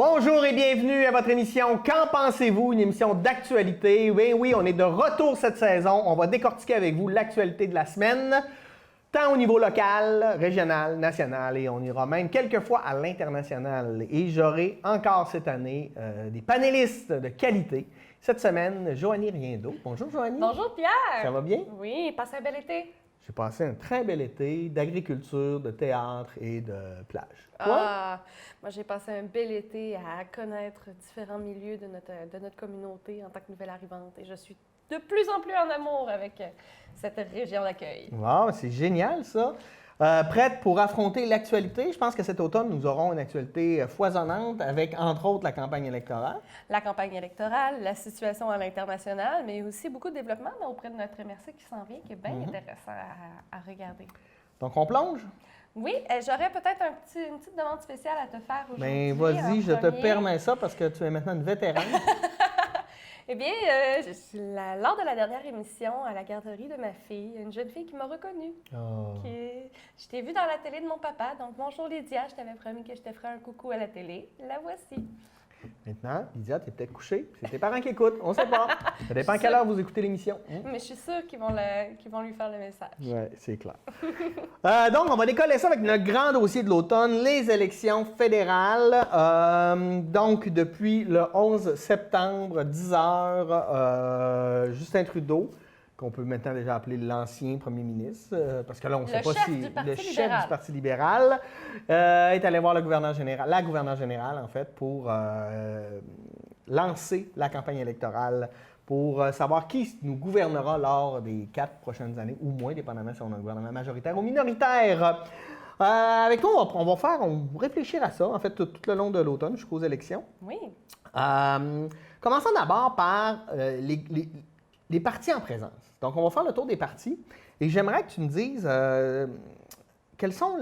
Bonjour et bienvenue à votre émission Qu'en pensez-vous? Une émission d'actualité. Oui, on est de retour cette saison. On va décortiquer avec vous l'actualité de la semaine, tant au niveau local, régional, national et on ira même quelquefois à l'international. Et j'aurai encore cette année des panélistes de qualité. Cette semaine, Joanie Riendo. Bonjour Joanie. Bonjour Pierre. Ça va bien? Oui, passez un bel été. J'ai passé un très bel été d'agriculture, de théâtre et de plage. Toi? Moi j'ai passé un bel été à connaître différents milieux de notre communauté en tant que nouvelle arrivante et je suis de plus en plus en amour avec cette région d'accueil. Wow, c'est génial ça! Prête pour affronter l'actualité? Je pense que cet automne, nous aurons une actualité foisonnante avec, entre autres, la campagne électorale. La campagne électorale, la situation à l'international, mais aussi beaucoup de développement auprès de notre MRC qui s'en vient, qui est bien intéressant à regarder. Donc, on plonge? Oui, j'aurais peut-être une petite demande spéciale à te faire aujourd'hui. Bien, vas-y, je te permets ça parce que tu es maintenant une vétérane. Eh bien, lors de la dernière émission à la garderie de ma fille, une jeune fille qui m'a reconnue. Oh. Je t'ai vue dans la télé de mon papa, donc bonjour Lydia, je t'avais promis que je te ferais un coucou à la télé. La voici. Maintenant, Lydia, tu es peut-être couchée. C'est tes parents qui écoutent, on ne sait pas. Ça dépend à quelle heure vous écoutez l'émission. Mais je suis sûre qu'ils vont lui faire le message. Oui, c'est clair. Donc, on va décoller ça avec notre grand dossier de l'automne, les élections fédérales. Donc, depuis le 11 septembre, 10 heures, Justin Trudeau, qu'on peut maintenant déjà appeler l'ancien premier ministre, parce que là, on ne sait pas si le chef du Parti libéral est allé voir la gouverneure générale, en fait, pour lancer la campagne électorale pour savoir qui nous gouvernera lors des 4 prochaines années, ou moins, dépendamment si on a un gouvernement majoritaire ou minoritaire. Avec toi, on va réfléchir à ça, en fait, tout le long de l'automne jusqu'aux élections. Oui. Commençons d'abord par les partis en présence. Donc, on va faire le tour des partis et j'aimerais que tu me dises quels sont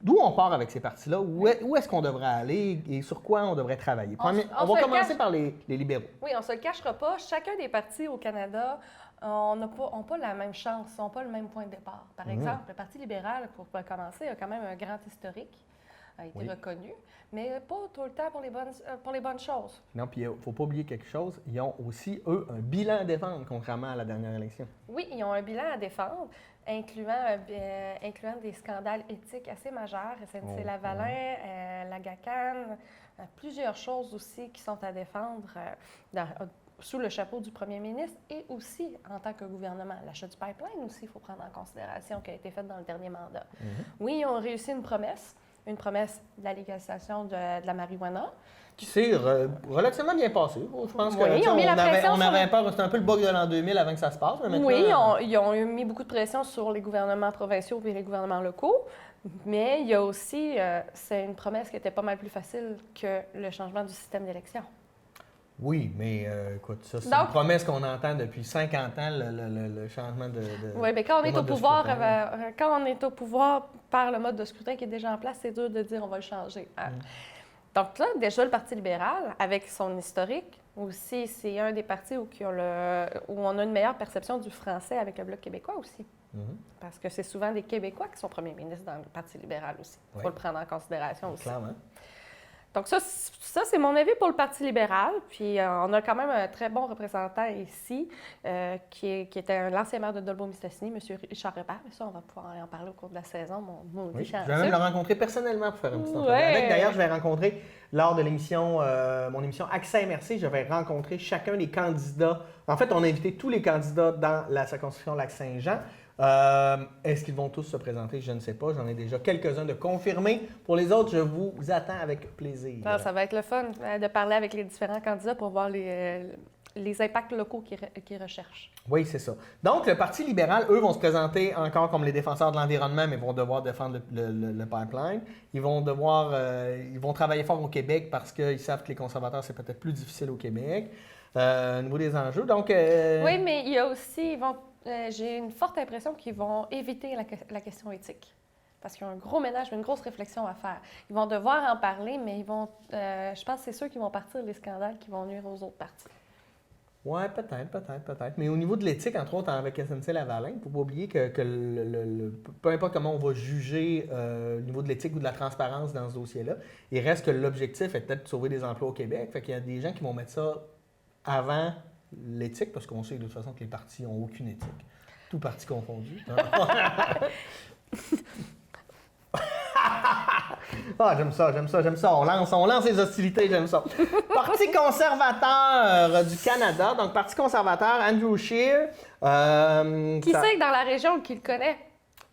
d'où on part avec ces partis-là, où est-ce qu'on devrait aller et sur quoi on devrait travailler. On va commencer par les libéraux. Oui, on ne se le cachera pas. Chacun des partis au Canada n'ont pas la même chance, n'ont pas le même point de départ. Par exemple, le Parti libéral, pour commencer, a quand même un grand historique, a été reconnu, mais pas tout le temps pour les bonnes choses. Non, puis il ne faut pas oublier quelque chose, ils ont aussi, eux, un bilan à défendre, contrairement à la dernière élection. Oui, ils ont un bilan à défendre, incluant des scandales éthiques assez majeurs, SNC-Lavalin, la GACAN, plusieurs choses aussi qui sont à défendre sous le chapeau du premier ministre et aussi en tant que gouvernement. L'achat du pipeline aussi, il faut prendre en considération, qui a été fait dans le dernier mandat. Oui, ils ont réussi une promesse de la légalisation de la marijuana. Qui s'est relativement bien passé. Je pense que on avait peur, c'était un peu le bug de l'an 2000 avant que ça se passe. Mais maintenant, ils ont mis beaucoup de pression sur les gouvernements provinciaux et les gouvernements locaux. Mais il y a aussi, c'est une promesse qui était pas mal plus facile que le changement du système d'élection. Oui, mais écoute, ça, c'est une promesse qu'on entend depuis 50 ans, le changement de oui, mais quand on est au pouvoir, quand on est au pouvoir par le mode de scrutin qui est déjà en place, c'est dur de dire on va le changer. Donc là, déjà, le Parti libéral, avec son historique, aussi, c'est un des partis où on a une meilleure perception du français avec le Bloc québécois aussi. Parce que c'est souvent des Québécois qui sont premiers ministres dans le Parti libéral aussi. Il faut le prendre en considération aussi. Clairement. Donc ça, c'est mon avis pour le Parti libéral. Puis on a quand même un très bon représentant ici, qui était l'ancien maire de Dolbeau-Mistassini, M. Richard Repère. Mais ça, on va pouvoir en parler au cours de la saison. Je vais même le rencontrer personnellement pour faire une petite entrevue. D'ailleurs, je vais rencontrer, lors de l'émission, mon émission Accès MRC, je vais rencontrer chacun des candidats. En fait, on a invité tous les candidats dans la circonscription Lac-Saint-Jean. Est-ce qu'ils vont tous se présenter? Je ne sais pas. J'en ai déjà quelques-uns de confirmés. Pour les autres, je vous attends avec plaisir. Alors, ça va être le fun de parler avec les différents candidats pour voir les impacts locaux qu'ils recherchent. Oui, c'est ça. Donc, le Parti libéral, eux, vont se présenter encore comme les défenseurs de l'environnement, mais vont devoir défendre le pipeline. Ils vont travailler fort au Québec parce qu'ils savent que les conservateurs, c'est peut-être plus difficile au Québec au niveau des enjeux. Donc, oui, mais il y a aussi, j'ai une forte impression qu'ils vont éviter la question éthique. Parce qu'il y a un gros ménage, une grosse réflexion à faire. Ils vont devoir en parler, mais je pense que c'est sûr qu'ils vont partir des scandales qui vont nuire aux autres partis. Oui, peut-être. Mais au niveau de l'éthique, entre autres, avec SNC-Lavalin, il ne faut pas oublier que peu importe comment on va juger au niveau de l'éthique ou de la transparence dans ce dossier-là, il reste que l'objectif est peut-être de sauver des emplois au Québec. Fait qu'il y a des gens qui vont mettre ça avant l'éthique, parce qu'on sait de toute façon que les partis n'ont aucune éthique. Tout parti confondu. Ah, j'aime ça. On lance les hostilités, j'aime ça. Parti conservateur du Canada. Donc, Parti conservateur, Andrew Scheer. Qui sait que dans la région qui le connaît?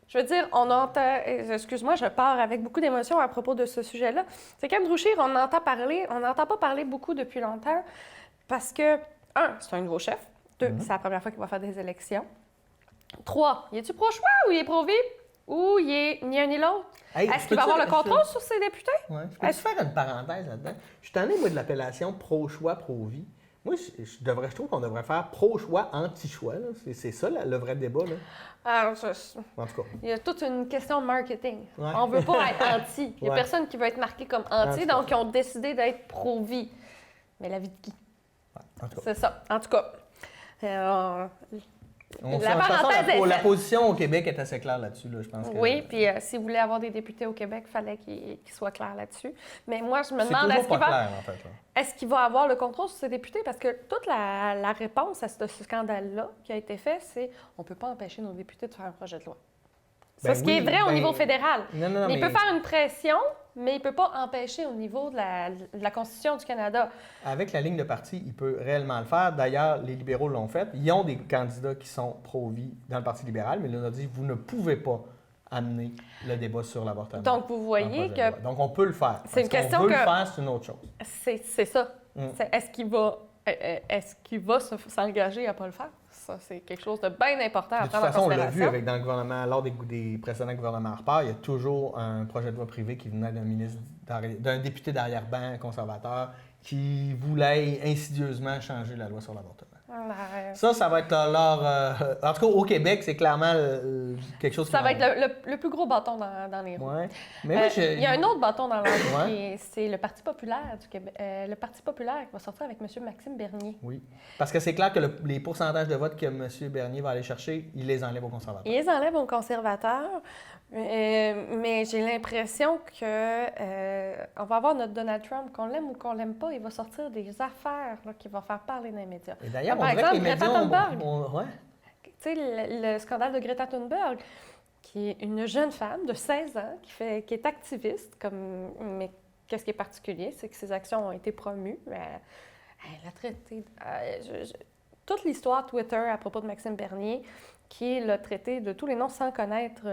Je veux dire, on entend... Excuse-moi, je pars avec beaucoup d'émotions à propos de ce sujet-là. C'est qu'Andrew Scheer, on n'entend pas parler beaucoup depuis longtemps parce que, c'est un nouveau chef. 2, c'est la première fois qu'il va faire des élections. 3, il est-tu pro-choix ou il est pro-vie? Ou il est ni un ni l'autre? Hey, est-ce qu'il va avoir le contrôle sur ses députés? Ouais. Je peux faire une parenthèse là-dedans? Je suis tanné, moi, de l'appellation pro-choix, pro-vie. Moi, je trouve qu'on devrait faire pro-choix, anti-choix. C'est ça, le vrai débat. Là. En tout cas. Il y a toute une question de marketing. Ouais. On ne veut pas être anti. Il n'y a personne qui veut être marqué comme anti, donc ils ont décidé d'être pro-vie. Mais la vie de qui? En tout cas. C'est ça. En tout cas, la position au Québec est assez claire là-dessus, là, je pense. Oui, puis si vous voulez avoir des députés au Québec, il fallait qu'ils soient clairs là-dessus. Mais moi, je me demande, est-ce qu'il va avoir le contrôle sur ses députés? Parce que toute la réponse à ce scandale-là qui a été fait, c'est on ne peut pas empêcher nos députés de faire un projet de loi. C'est ce qui est vrai au niveau fédéral. Non, il peut faire une pression, mais il ne peut pas empêcher au niveau de la Constitution du Canada. Avec la ligne de parti, il peut réellement le faire. D'ailleurs, les libéraux l'ont fait. Ils ont des candidats qui sont pro-vie dans le Parti libéral, mais là, on a dit, vous ne pouvez pas amener le débat sur l'avortement. Donc, vous voyez que... Donc, on peut le faire. C'est une question que... le faire, c'est une autre chose. C'est ça. Est-ce qu'il va s'engager à ne pas le faire? Ça, c'est quelque chose de bien important à prendre en considération. De toute façon, on l'a vu dans le gouvernement, lors des précédents gouvernements Harper, il y a toujours un projet de loi privé qui venait d'un député d'arrière-ban conservateur qui voulait insidieusement changer la loi sur l'avortement. Ça va être leur... en tout cas, au Québec, c'est clairement quelque chose qui... Ça va être le plus gros bâton dans les roues. Ouais. Mais il y a un autre bâton dans les roues, c'est le Parti populaire du Québec. Le Parti populaire qui va sortir avec M. Maxime Bernier. Oui. Parce que c'est clair que les pourcentages de vote que M. Bernier va aller chercher, il les enlève aux conservateurs. Il les enlève aux conservateurs, mais j'ai l'impression qu'on va avoir notre Donald Trump, qu'on l'aime ou qu'on l'aime pas, il va sortir des affaires qui vont faire parler dans les médias. Et d'ailleurs, par exemple, Greta Thunberg. Ouais. Tu sais, le scandale de Greta Thunberg, qui est une jeune femme de 16 ans qui est activiste, mais qu'est-ce qui est particulier, c'est que ses actions ont été promues. Elle a traité... toute l'histoire Twitter à propos de Maxime Bernier, qui l'a traité de tous les noms sans connaître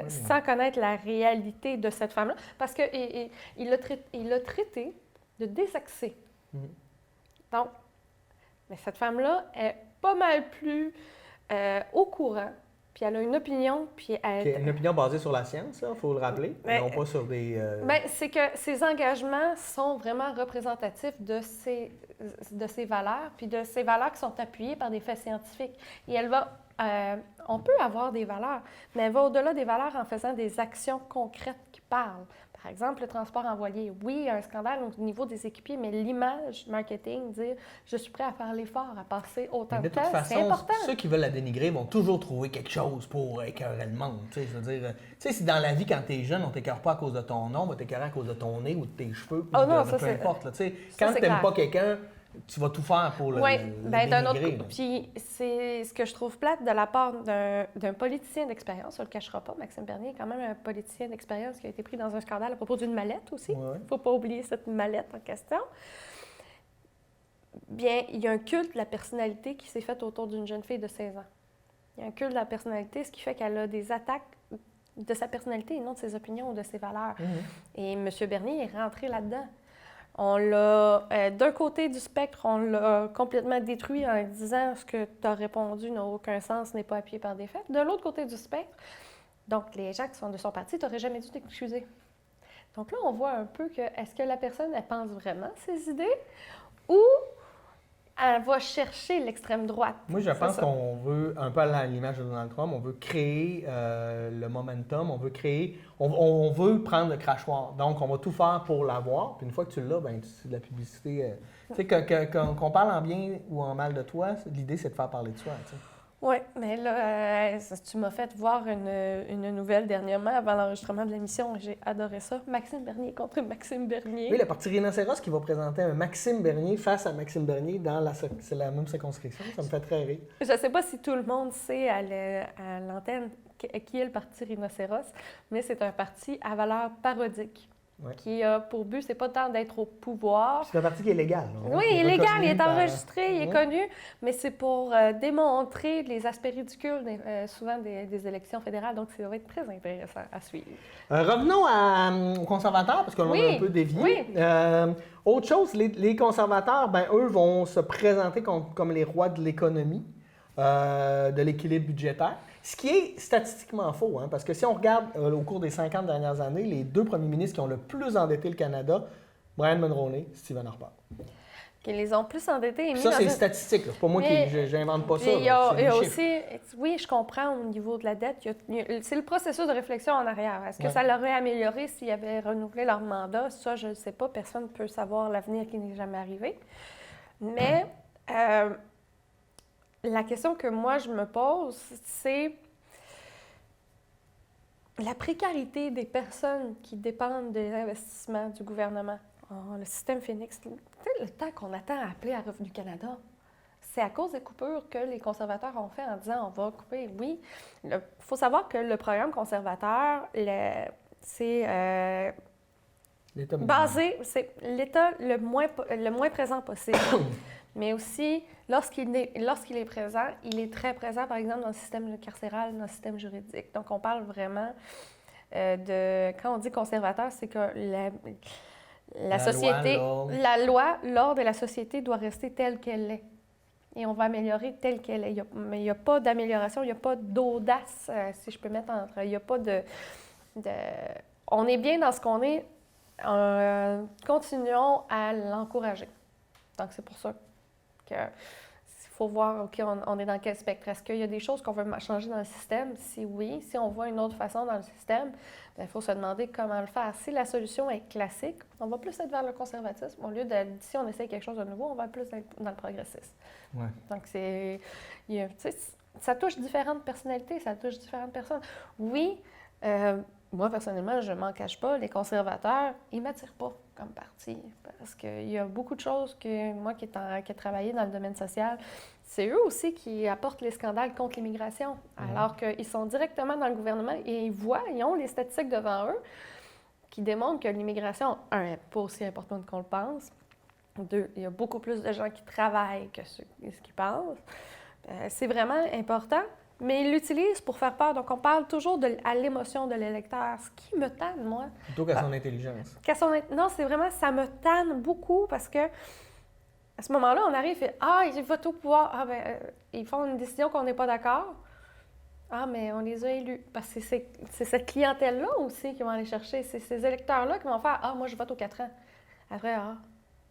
sans connaître la réalité de cette femme-là, parce qu'il l'a traité de désaxé. Donc, mais cette femme-là est pas mal plus au courant, puis elle a une opinion, puis une opinion basée sur la science, il faut le rappeler, non pas sur des... c'est que ses engagements sont vraiment représentatifs de ses valeurs, puis de ses valeurs qui sont appuyées par des faits scientifiques. Et elle va... on peut avoir des valeurs, mais elle va au-delà des valeurs en faisant des actions concrètes qui parlent. Par exemple, le transport envoyé. Oui, il y a un scandale au niveau des équipiers, mais l'image marketing, dire « je suis prêt à faire l'effort, à passer autant de temps », c'est important. Ceux qui veulent la dénigrer vont toujours trouver quelque chose pour écœurer le monde. Je veux dire, si dans la vie, quand tu es jeune, on ne t'écœure pas à cause de ton nom, on va t'écœurer à cause de ton nez ou de tes cheveux, peu importe. Quand tu n'aimes pas quelqu'un, tu vas tout faire pour le dénigrer. Puis c'est ce que je trouve plate de la part d'un politicien d'expérience, on ne le cachera pas. Maxime Bernier est quand même un politicien d'expérience qui a été pris dans un scandale à propos d'une mallette aussi. Il ne faut pas oublier cette mallette en question. Bien, il y a un culte de la personnalité qui s'est fait autour d'une jeune fille de 16 ans. Il y a un culte de la personnalité, ce qui fait qu'elle a des attaques de sa personnalité et non de ses opinions ou de ses valeurs. Et M. Bernier est rentré là-dedans. On l'a, d'un côté du spectre, on l'a complètement détruit en disant ce que tu as répondu n'a aucun sens, n'est pas appuyé par des faits. De l'autre côté du spectre, donc les gens qui sont de son parti, tu n'aurais jamais dû t'excuser. Donc là, on voit un peu que, est-ce que la personne, elle pense vraiment ses idées ou elle va chercher l'extrême droite. Moi, je pense qu'on veut, un peu à l'image de Donald Trump, on veut créer le momentum, on veut prendre le crachoir. Donc, on va tout faire pour l'avoir. Puis une fois que tu l'as, ben, c'est de la publicité. Tu sais, qu'on parle en bien ou en mal de toi, l'idée, c'est de faire parler de soi. Tu sais. Oui, mais là, tu m'as fait voir une nouvelle dernièrement avant l'enregistrement de l'émission. J'ai adoré ça. Maxime Bernier contre Maxime Bernier. Oui, le parti Rhinocéros qui va présenter un Maxime Bernier face à Maxime Bernier c'est la même circonscription. Ça me fait très rire. Je ne sais pas si tout le monde sait à l'antenne qui est le parti Rhinocéros, mais c'est un parti à valeur parodique. Ouais. Qui a pour but, c'est pas tant d'être au pouvoir. C'est un parti qui est légal. Oui, il est légal, il est enregistré, il est connu, mais c'est pour démontrer les aspects ridicules souvent des élections fédérales, donc ça va être très intéressant à suivre. Revenons aux conservateurs, parce qu'on a un peu dévié. Oui. Autre chose, les conservateurs, ben, eux vont se présenter comme les rois de l'économie, de l'équilibre budgétaire. Ce qui est statistiquement faux, hein, parce que si on regarde au cours des 50 dernières années, les deux premiers ministres qui ont le plus endetté le Canada, Brian Mulroney, Stephen Harper. Qui les ont plus endettés. Ça, c'est statistique. C'est pas moi qui j'invente pas ça. Il y a aussi, oui, je comprends au niveau de la dette. C'est le processus de réflexion en arrière. Est-ce que ça l'aurait amélioré s'ils avaient renouvelé leur mandat? Ça, je ne sais pas. Personne ne peut savoir l'avenir qui n'est jamais arrivé. Mais la question que moi, je me pose, c'est la précarité des personnes qui dépendent des investissements du gouvernement. Le système Phoenix, le temps qu'on attend à appeler à Revenu Canada, c'est à cause des coupures que les conservateurs ont fait en disant on va couper. Oui, il faut savoir que le programme conservateur, c'est basé, c'est l'État le moins présent possible. Mais aussi, lorsqu'il est présent, il est très présent, par exemple, dans le système carcéral, dans le système juridique. Donc, on parle vraiment quand on dit conservateur, c'est que la société, la loi, l'ordre et la société doit rester telle qu'elle est. Et on va améliorer telle qu'elle est. Mais il n'y a pas d'amélioration, il n'y a pas d'audace, si je peux mettre entre. Il n'y a pas de... On est bien dans ce qu'on est. Continuons à l'encourager. Donc, c'est pour ça qu'il faut voir, OK, on est dans quel spectre. Est-ce qu'il y a des choses qu'on veut changer dans le système? Si oui, si on voit une autre façon dans le système, il faut se demander comment le faire. Si la solution est classique, on va plus être vers le conservatisme. Au lieu de, si on essaie quelque chose de nouveau, on va plus être dans le progressisme. Ouais. Donc, ça touche différentes personnalités, ça touche différentes personnes. Oui, moi, personnellement, je ne m'en cache pas, les conservateurs, ils ne m'attirent pas comme parti. Parce qu'il y a beaucoup de choses que moi qui ai travaillé dans le domaine social, c'est eux aussi qui apportent les scandales contre l'immigration. Alors qu'ils sont directement dans le gouvernement et ils ont les statistiques devant eux qui démontrent que l'immigration, un, n'est pas aussi importante qu'on le pense. Deux, il y a beaucoup plus de gens qui travaillent que ce qu'ils pensent. C'est vraiment important. Mais ils l'utilisent pour faire peur. Donc, on parle toujours à l'émotion de l'électeur. Ce qui me tanne, moi... Plutôt qu'à son intelligence. Non, c'est vraiment... Ça me tanne beaucoup parce que à ce moment-là, on arrive et fait « Ah, ils votent au pouvoir. Ah, ils font une décision qu'on n'est pas d'accord. Ah, mais on les a élus. » Parce que c'est cette clientèle-là aussi qui vont aller chercher. C'est ces électeurs-là qui vont faire « Ah, moi, je vote aux 4 ans. » Après, ils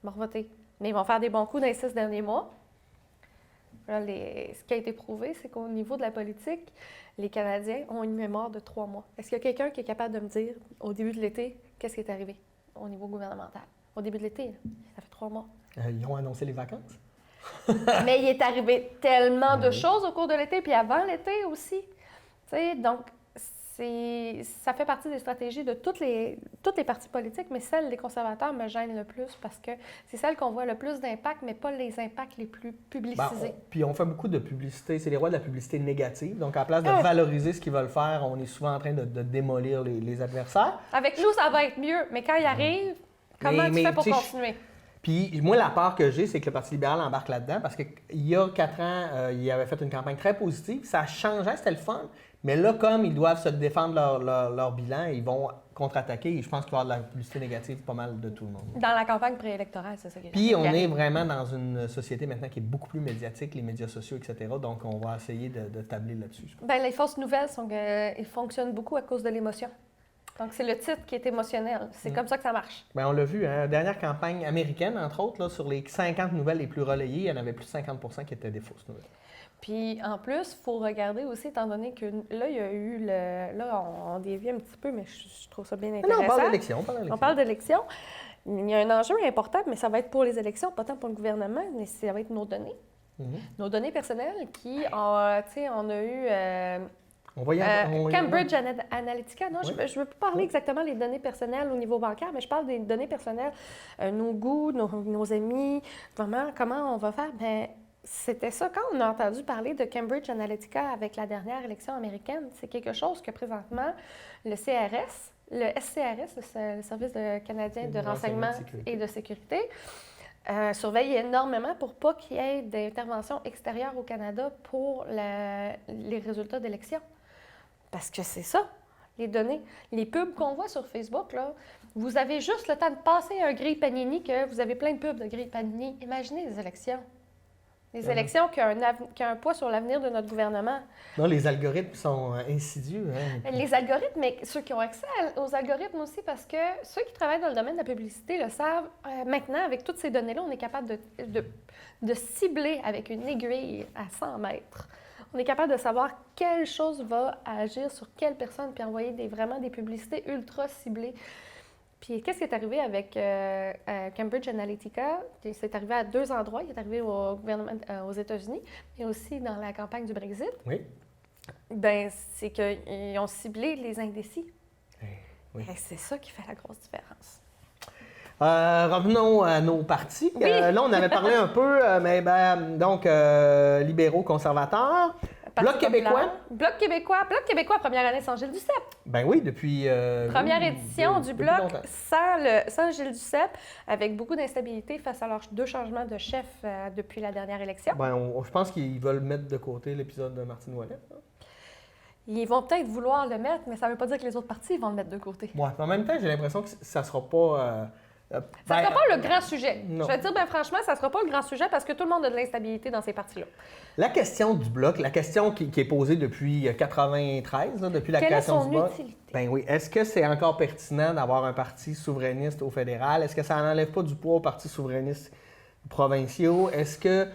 vont revoter. Mais ils vont faire des bons coups dans les 6 derniers mois. Là, ce qui a été prouvé, c'est qu'au niveau de la politique, les Canadiens ont une mémoire de 3 mois. Est-ce qu'il y a quelqu'un qui est capable de me dire, au début de l'été, qu'est-ce qui est arrivé au niveau gouvernemental? Au début de l'été, ça fait 3 mois. Ils ont annoncé les vacances. Mais il est arrivé tellement de choses au cours de l'été, puis avant l'été aussi. Donc, ça fait partie des stratégies de toutes les partis politiques, mais celle des conservateurs me gêne le plus parce que c'est celle qu'on voit le plus d'impact, mais pas les impacts les plus publicisés. Puis on fait beaucoup de publicité, c'est les rois de la publicité négative. Donc, à la place de valoriser ce qu'ils veulent faire, on est souvent en train de démolir les adversaires. Avec nous, ça va être mieux, mais quand il arrive, comment tu fais pour continuer? Puis moi, la part que j'ai, c'est que le Parti libéral embarque là-dedans parce qu'il y a 4 ans, il avait fait une campagne très positive. Ça changeait, c'était le fun. Mais là, comme ils doivent se défendre leur bilan, ils vont contre-attaquer. Et je pense qu'il va y avoir de la publicité négative pas mal de tout le monde. Dans la campagne préélectorale, c'est ça qui est. Puis on est vraiment dans une société maintenant qui est beaucoup plus médiatique, les médias sociaux, etc. Donc on va essayer de tabler là-dessus. Bien, les fausses nouvelles, ils fonctionnent beaucoup à cause de l'émotion. Donc, c'est le titre qui est émotionnel. C'est comme ça que ça marche. Bien, on l'a vu, hein, dernière campagne américaine, entre autres, là, sur les 50 nouvelles les plus relayées, il y en avait plus de 50% qui étaient des fausses nouvelles. Puis, en plus, il faut regarder aussi, étant donné que là, il y a eu le... Là, on dévie un petit peu, mais je trouve ça bien intéressant. Non, on parle d'élection. On parle d'élection. Il y a un enjeu important, mais ça va être pour les élections, pas tant pour le gouvernement, mais ça va être nos données. Nos données personnelles qui, tu sais, on a eu... Cambridge Analytica, non, je ne veux pas parler exactement des données personnelles au niveau bancaire, mais je parle des données personnelles, nos goûts, nos amis, vraiment, comment on va faire. Bien, c'était ça, quand on a entendu parler de Cambridge Analytica avec la dernière élection américaine, c'est quelque chose que présentement, le CRS, le SCRS, le Service canadien de renseignement et de sécurité, surveille énormément pour pas qu'il y ait d'intervention extérieure au Canada pour les résultats d'élection. Parce que c'est ça, les données. Les pubs qu'on voit sur Facebook, là, vous avez juste le temps de passer un grille Panini que vous avez plein de pubs de grille Panini. Imaginez les élections. Les élections qui ont un poids sur l'avenir de notre gouvernement. Non, les algorithmes sont insidieux. Hein? Les algorithmes, mais ceux qui ont accès aux algorithmes aussi, parce que ceux qui travaillent dans le domaine de la publicité le savent. Maintenant, avec toutes ces données-là, on est capable de cibler avec une aiguille à 100 mètres. On est capable de savoir quelle chose va agir sur quelle personne, puis envoyer vraiment des publicités ultra ciblées. Puis qu'est-ce qui est arrivé avec Cambridge Analytica? C'est arrivé à 2 endroits. Il est arrivé au gouvernement aux États-Unis, mais aussi dans la campagne du Brexit. Oui. Bien, c'est qu'ils ont ciblé les indécis. Oui. Et c'est ça qui fait la grosse différence. Revenons à nos partis. Oui. Là, on avait parlé un peu, donc, libéraux, conservateurs. Bloc québécois. Bloc québécois, première année sans Gilles Duceppe. Ben oui, depuis... Première édition du Bloc sans Gilles Duceppe, avec beaucoup d'instabilité face à leurs 2 changements de chef depuis la dernière élection. Ben, je pense qu'ils veulent mettre de côté l'épisode de Martine Ouellet. Ils vont peut-être vouloir le mettre, mais ça ne veut pas dire que les autres partis vont le mettre de côté. Ouais, en même temps, j'ai l'impression que ça ne sera pas... ça ne sera pas le grand sujet. Non. Je vais te dire, franchement, ça ne sera pas le grand sujet parce que tout le monde a de l'instabilité dans ces partis-là. La question du Bloc, la question qui est posée depuis 1993, depuis la création du Bloc. Quelle est son utilité? Ben oui. Est-ce que c'est encore pertinent d'avoir un parti souverainiste au fédéral? Est-ce que ça n'enlève pas du poids aux partis souverainistes provinciaux? Est-ce que,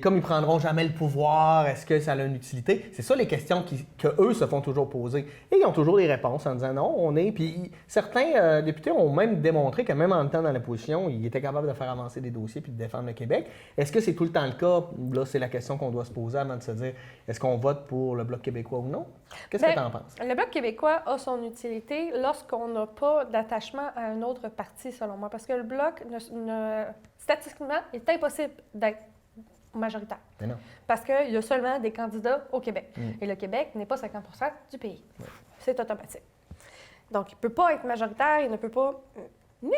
comme ils ne prendront jamais le pouvoir, est-ce que ça a une utilité? C'est ça les questions qu'eux se font toujours poser. Et ils ont toujours des réponses en disant non, on est. Puis certains députés ont même démontré que même en étant dans la position, ils étaient capables de faire avancer des dossiers puis de défendre le Québec. Est-ce que c'est tout le temps le cas? Là, c'est la question qu'on doit se poser avant de se dire est-ce qu'on vote pour le Bloc québécois ou non? Qu'est-ce que tu en penses? Le Bloc québécois a son utilité lorsqu'on n'a pas d'attachement à un autre parti, selon moi. Parce que le Bloc, statistiquement, il est impossible d'être majoritaire. Mais non. Parce qu'il y a seulement des candidats au Québec. Et le Québec n'est pas 50% du pays. C'est automatique. Donc, il ne peut pas être majoritaire, il ne peut pas... Mais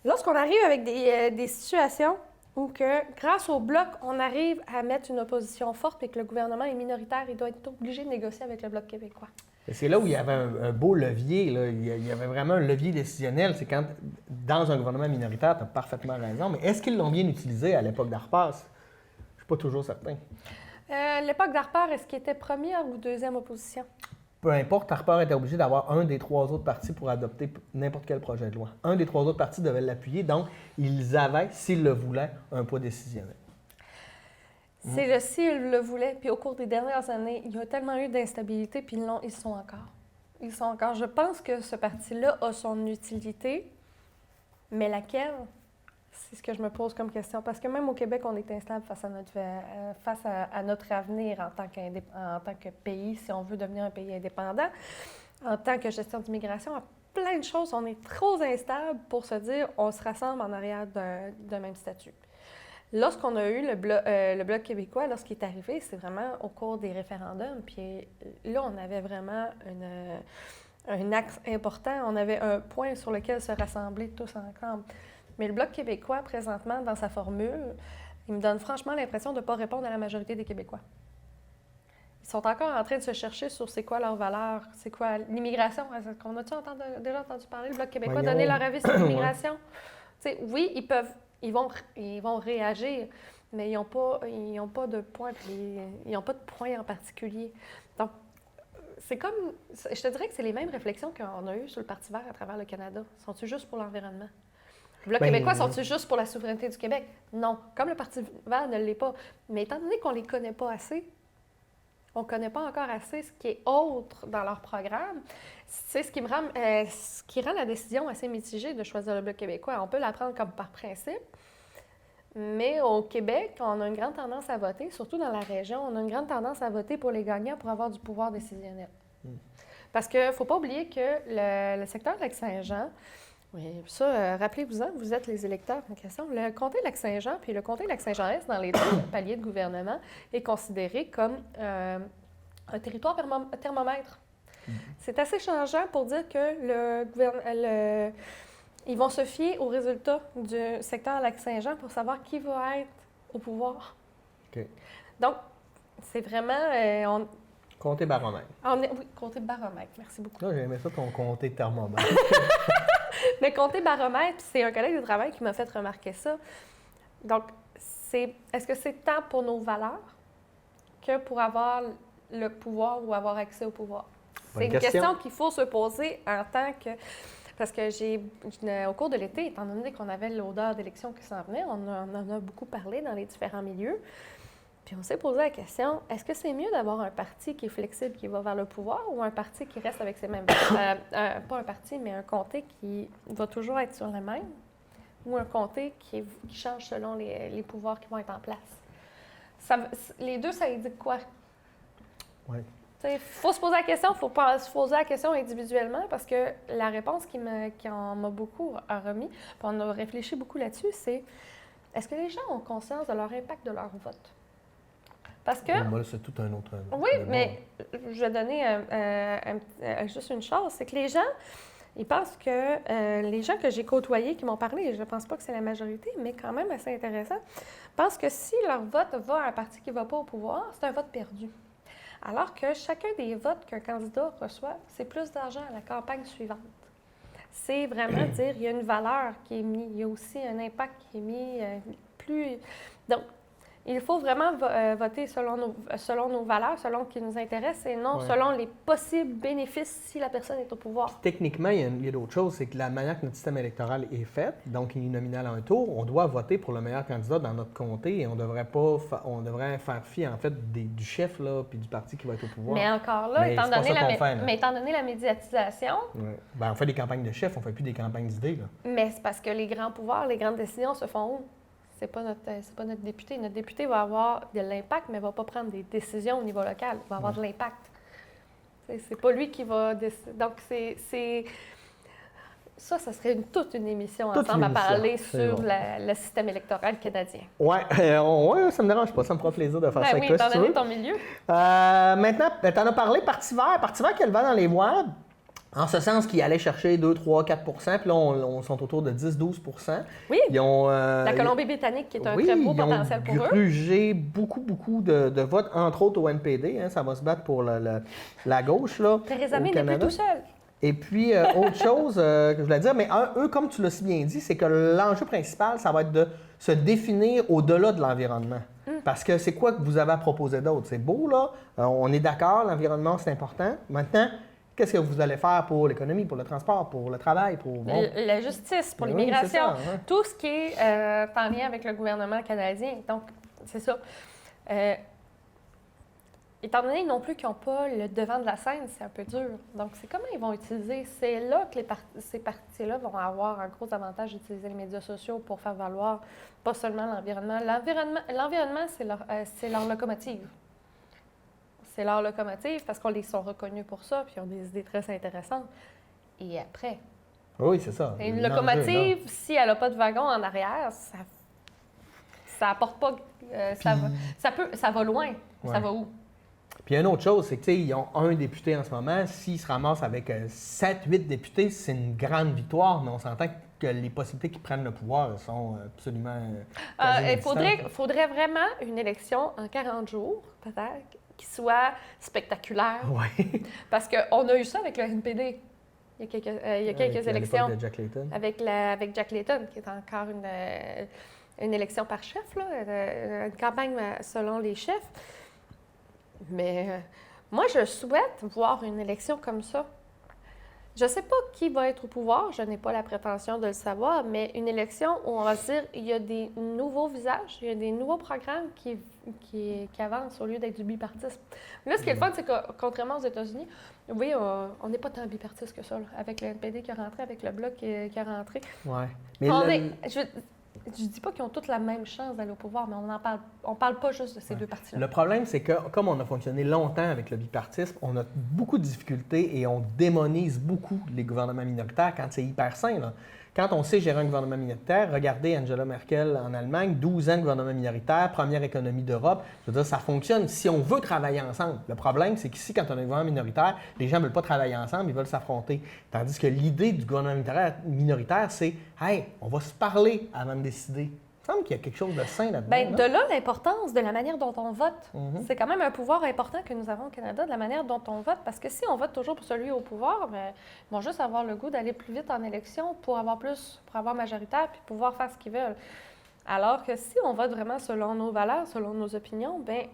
lorsqu'on arrive avec des situations où que, grâce au Bloc, on arrive à mettre une opposition forte et que le gouvernement est minoritaire, il doit être obligé de négocier avec le Bloc québécois. C'est là où il y avait un beau levier. Là. Il y avait vraiment un levier décisionnel. C'est quand, dans un gouvernement minoritaire, tu as parfaitement raison. Mais est-ce qu'ils l'ont bien utilisé à l'époque d'Arpas? Pas toujours certain. L'époque d'Harper, est-ce qu'il était première ou deuxième opposition? Peu importe, Harper était obligé d'avoir un des 3 autres partis pour adopter n'importe quel projet de loi. Un des 3 autres partis devait l'appuyer, donc ils avaient, s'ils le voulaient, un poids décisionnel. C'est le s'ils le voulaient, puis au cours des dernières années, il y a tellement eu d'instabilité, puis ils sont encore. Ils sont encore. Je pense que ce parti-là a son utilité, mais laquelle? C'est ce que je me pose comme question. Parce que même au Québec, on est instable face à notre avenir en tant que pays, si on veut devenir un pays indépendant. En tant que gestion d'immigration, à plein de choses, on est trop instable pour se dire on se rassemble en arrière d'un même statut. Lorsqu'on a eu le Bloc québécois, lorsqu'il est arrivé, c'est vraiment au cours des référendums. Puis là, on avait vraiment un axe important. On avait un point sur lequel se rassembler tous ensemble. Mais le Bloc québécois, présentement, dans sa formule, il me donne franchement l'impression de ne pas répondre à la majorité des Québécois. Ils sont encore en train de se chercher sur c'est quoi leurs valeurs, c'est quoi l'immigration. Est-ce qu'on a-tu déjà entendu parler, le Bloc québécois, donner leur avis sur l'immigration? Oui, ils vont réagir, mais ils n'ont pas de point, ils n'ont pas de point en particulier. Donc, c'est comme, je te dirais que c'est les mêmes réflexions qu'on a eues sur le Parti vert à travers le Canada. Sont-ils juste pour l'environnement? Le Bloc québécois, sont-ils juste pour la souveraineté du Québec? Non. Comme le Parti vert ne l'est pas. Mais étant donné qu'on ne les connaît pas assez, on ne connaît pas encore assez ce qui est autre dans leur programme, c'est ce qui rend la décision assez mitigée de choisir le Bloc québécois. On peut la prendre comme par principe, mais au Québec, on a une grande tendance à voter, surtout dans la région, on a une grande tendance à voter pour les gagnants pour avoir du pouvoir décisionnel. Parce qu'il ne faut pas oublier que le secteur de Lac-Saint-Jean, oui, ça, rappelez-vous-en, vous êtes les électeurs en question. Le comté de Lac-Saint-Jean puis le comté de Lac-Saint-Jean-Est, dans les deux paliers de gouvernement, est considéré comme un territoire thermomètre. C'est assez changeant pour dire que ils vont se fier aux résultats du secteur Lac-Saint-Jean pour savoir qui va être au pouvoir. OK. Donc, c'est vraiment... Comté baromètre. Oui, comté baromètre. Merci beaucoup. Là, j'ai aimé ça, ton comté thermomètre. Mais comté baromètre, c'est un collègue de travail qui m'a fait remarquer ça. Donc, est-ce que c'est tant pour nos valeurs que pour avoir le pouvoir ou avoir accès au pouvoir? C'est une question qu'il faut se poser en tant que... Parce que au cours de l'été, étant donné qu'on avait l'odeur d'élection qui s'en venait, on en a beaucoup parlé dans les différents milieux. Puis on s'est posé la question, est-ce que c'est mieux d'avoir un parti qui est flexible, qui va vers le pouvoir, ou un parti qui reste avec ses mêmes... pas un parti, mais un comté qui va toujours être sur le même, ou un comté qui change selon les pouvoirs qui vont être en place? Les deux, ça indique quoi? Oui. Il faut se poser la question, il faut pas se poser la question individuellement, parce que la réponse qui en m'a beaucoup remis, puis on a réfléchi beaucoup là-dessus, c'est est-ce que les gens ont conscience de leur impact de leur vote? Parce que... Moi, c'est tout un autre... Oui, mais je vais donner juste une chose, c'est que les gens, ils pensent que les gens que j'ai côtoyés qui m'ont parlé, et je ne pense pas que c'est la majorité, mais quand même assez intéressant, pensent que si leur vote va à un parti qui ne va pas au pouvoir, c'est un vote perdu. Alors que chacun des votes qu'un candidat reçoit, c'est plus d'argent à la campagne suivante. C'est vraiment dire il y a une valeur qui est mise, il y a aussi un impact qui est mis plus... Donc, il faut vraiment voter selon nos valeurs, selon ce qui nous intéresse et non selon les possibles bénéfices si la personne est au pouvoir. Puis, techniquement, il y a d'autres choses. C'est que la manière que notre système électoral est fait, donc uninominal à un tour, on doit voter pour le meilleur candidat dans notre comté et on devrait faire fi en fait du chef là, puis du parti qui va être au pouvoir. Mais encore là, étant donné la médiatisation... Ouais. Ben, on fait des campagnes de chefs, on ne fait plus des campagnes d'idées. Là. Mais c'est parce que les grands pouvoirs, les grandes décisions se font où? C'est pas notre député. Notre député va avoir de l'impact, mais ne va pas prendre des décisions au niveau local. Il va avoir de l'impact. C'est pas lui qui va décider. Donc, ça serait toute une émission ensemble à parler sur le système électoral canadien. Oui, ça me dérange pas. Ça me fera plaisir de faire ça avec toi, étant donné ton milieu. Maintenant, tu en as parlé, Parti vert. Parti vert qui a le vent dans les voiles. En ce sens qu'ils allaient chercher 2, 3, 4 puis là, on sont autour de 10-12 Oui, la Colombie-Britannique qui est un très beau potentiel pour eux. Ils ont grugé beaucoup de votes, entre autres au NPD. Hein, ça va se battre pour la gauche, là, Theresa May n'est plus tout seul. Et puis, autre chose que je voulais dire, mais eux, comme tu l'as si bien dit, c'est que l'enjeu principal, ça va être de se définir au-delà de l'environnement. Parce que c'est quoi que vous avez à proposer d'autre? C'est beau, là. On est d'accord, l'environnement, c'est important. Maintenant, qu'est-ce que vous allez faire pour l'économie, pour le transport, pour le travail, pour... Bon. La justice, pour l'immigration, tout ce qui est en lien avec le gouvernement canadien. Donc, c'est ça. Étant donné non plus qu'ils n'ont pas le devant de la scène, c'est un peu dur. Donc, c'est comment ils vont utiliser. C'est là que ces partis-là vont avoir un gros avantage d'utiliser les médias sociaux pour faire valoir pas seulement l'environnement. L'environnement, c'est leur locomotive. C'est leur locomotive parce qu'on les sont reconnus pour ça, puis ils ont des idées très intéressantes. Et après? Oui, c'est ça. Et une locomotive, si elle n'a pas de wagon en arrière, ça apporte pas... ça va loin. Ouais. Ça va où? Puis une autre chose, c'est qu'ils ont un député en ce moment. S'ils se ramassent avec 7-8 députés, c'est une grande victoire, mais on s'entend que les possibilités qu'ils prennent le pouvoir sont absolument... Il faudrait vraiment une élection en 40 jours, peut-être, qui soit spectaculaire. Oui. Parce qu'on a eu ça avec le NPD. Il y a quelques élections. De Jack Layton. Avec Jack Layton, qui est encore une élection par chef, là, une campagne selon les chefs. Mais Moi, je souhaite voir une élection comme ça. Je ne sais pas qui va être au pouvoir, je n'ai pas la prétention de le savoir, mais une élection où on va se dire il y a des nouveaux visages, il y a des nouveaux programmes qui avancent au lieu d'être du bipartisme. Là, ce qui est le fun, c'est que contrairement aux États-Unis, oui, on n'est pas tant bipartiste que ça, là, avec le NPD qui est rentré, avec le Bloc qui est rentré. Ouais. Mais Je dis pas qu'ils ont toutes la même chance d'aller au pouvoir, mais on parle pas juste de ces deux partis-là. Le problème, c'est que comme on a fonctionné longtemps avec le bipartisme, on a beaucoup de difficultés et on démonise beaucoup les gouvernements minoritaires quand c'est hyper sain, là. Quand on sait gérer un gouvernement minoritaire, regardez Angela Merkel en Allemagne, 12 ans de gouvernement minoritaire, première économie d'Europe. Je veux dire, ça fonctionne si on veut travailler ensemble. Le problème, c'est qu'ici, quand on a un gouvernement minoritaire, les gens ne veulent pas travailler ensemble, ils veulent s'affronter. Tandis que l'idée du gouvernement minoritaire, c'est « Hey, on va se parler avant de décider ». Il me semble qu'il y a quelque chose de sain là-dedans. Bien, de là l'importance de la manière dont on vote. Mm-hmm. C'est quand même un pouvoir important que nous avons au Canada, de la manière dont on vote, parce que si on vote toujours pour celui au pouvoir, bien, ils vont juste avoir le goût d'aller plus vite en élection pour avoir majoritaire puis pouvoir faire ce qu'ils veulent. Alors que si on vote vraiment selon nos valeurs, selon nos opinions, bien,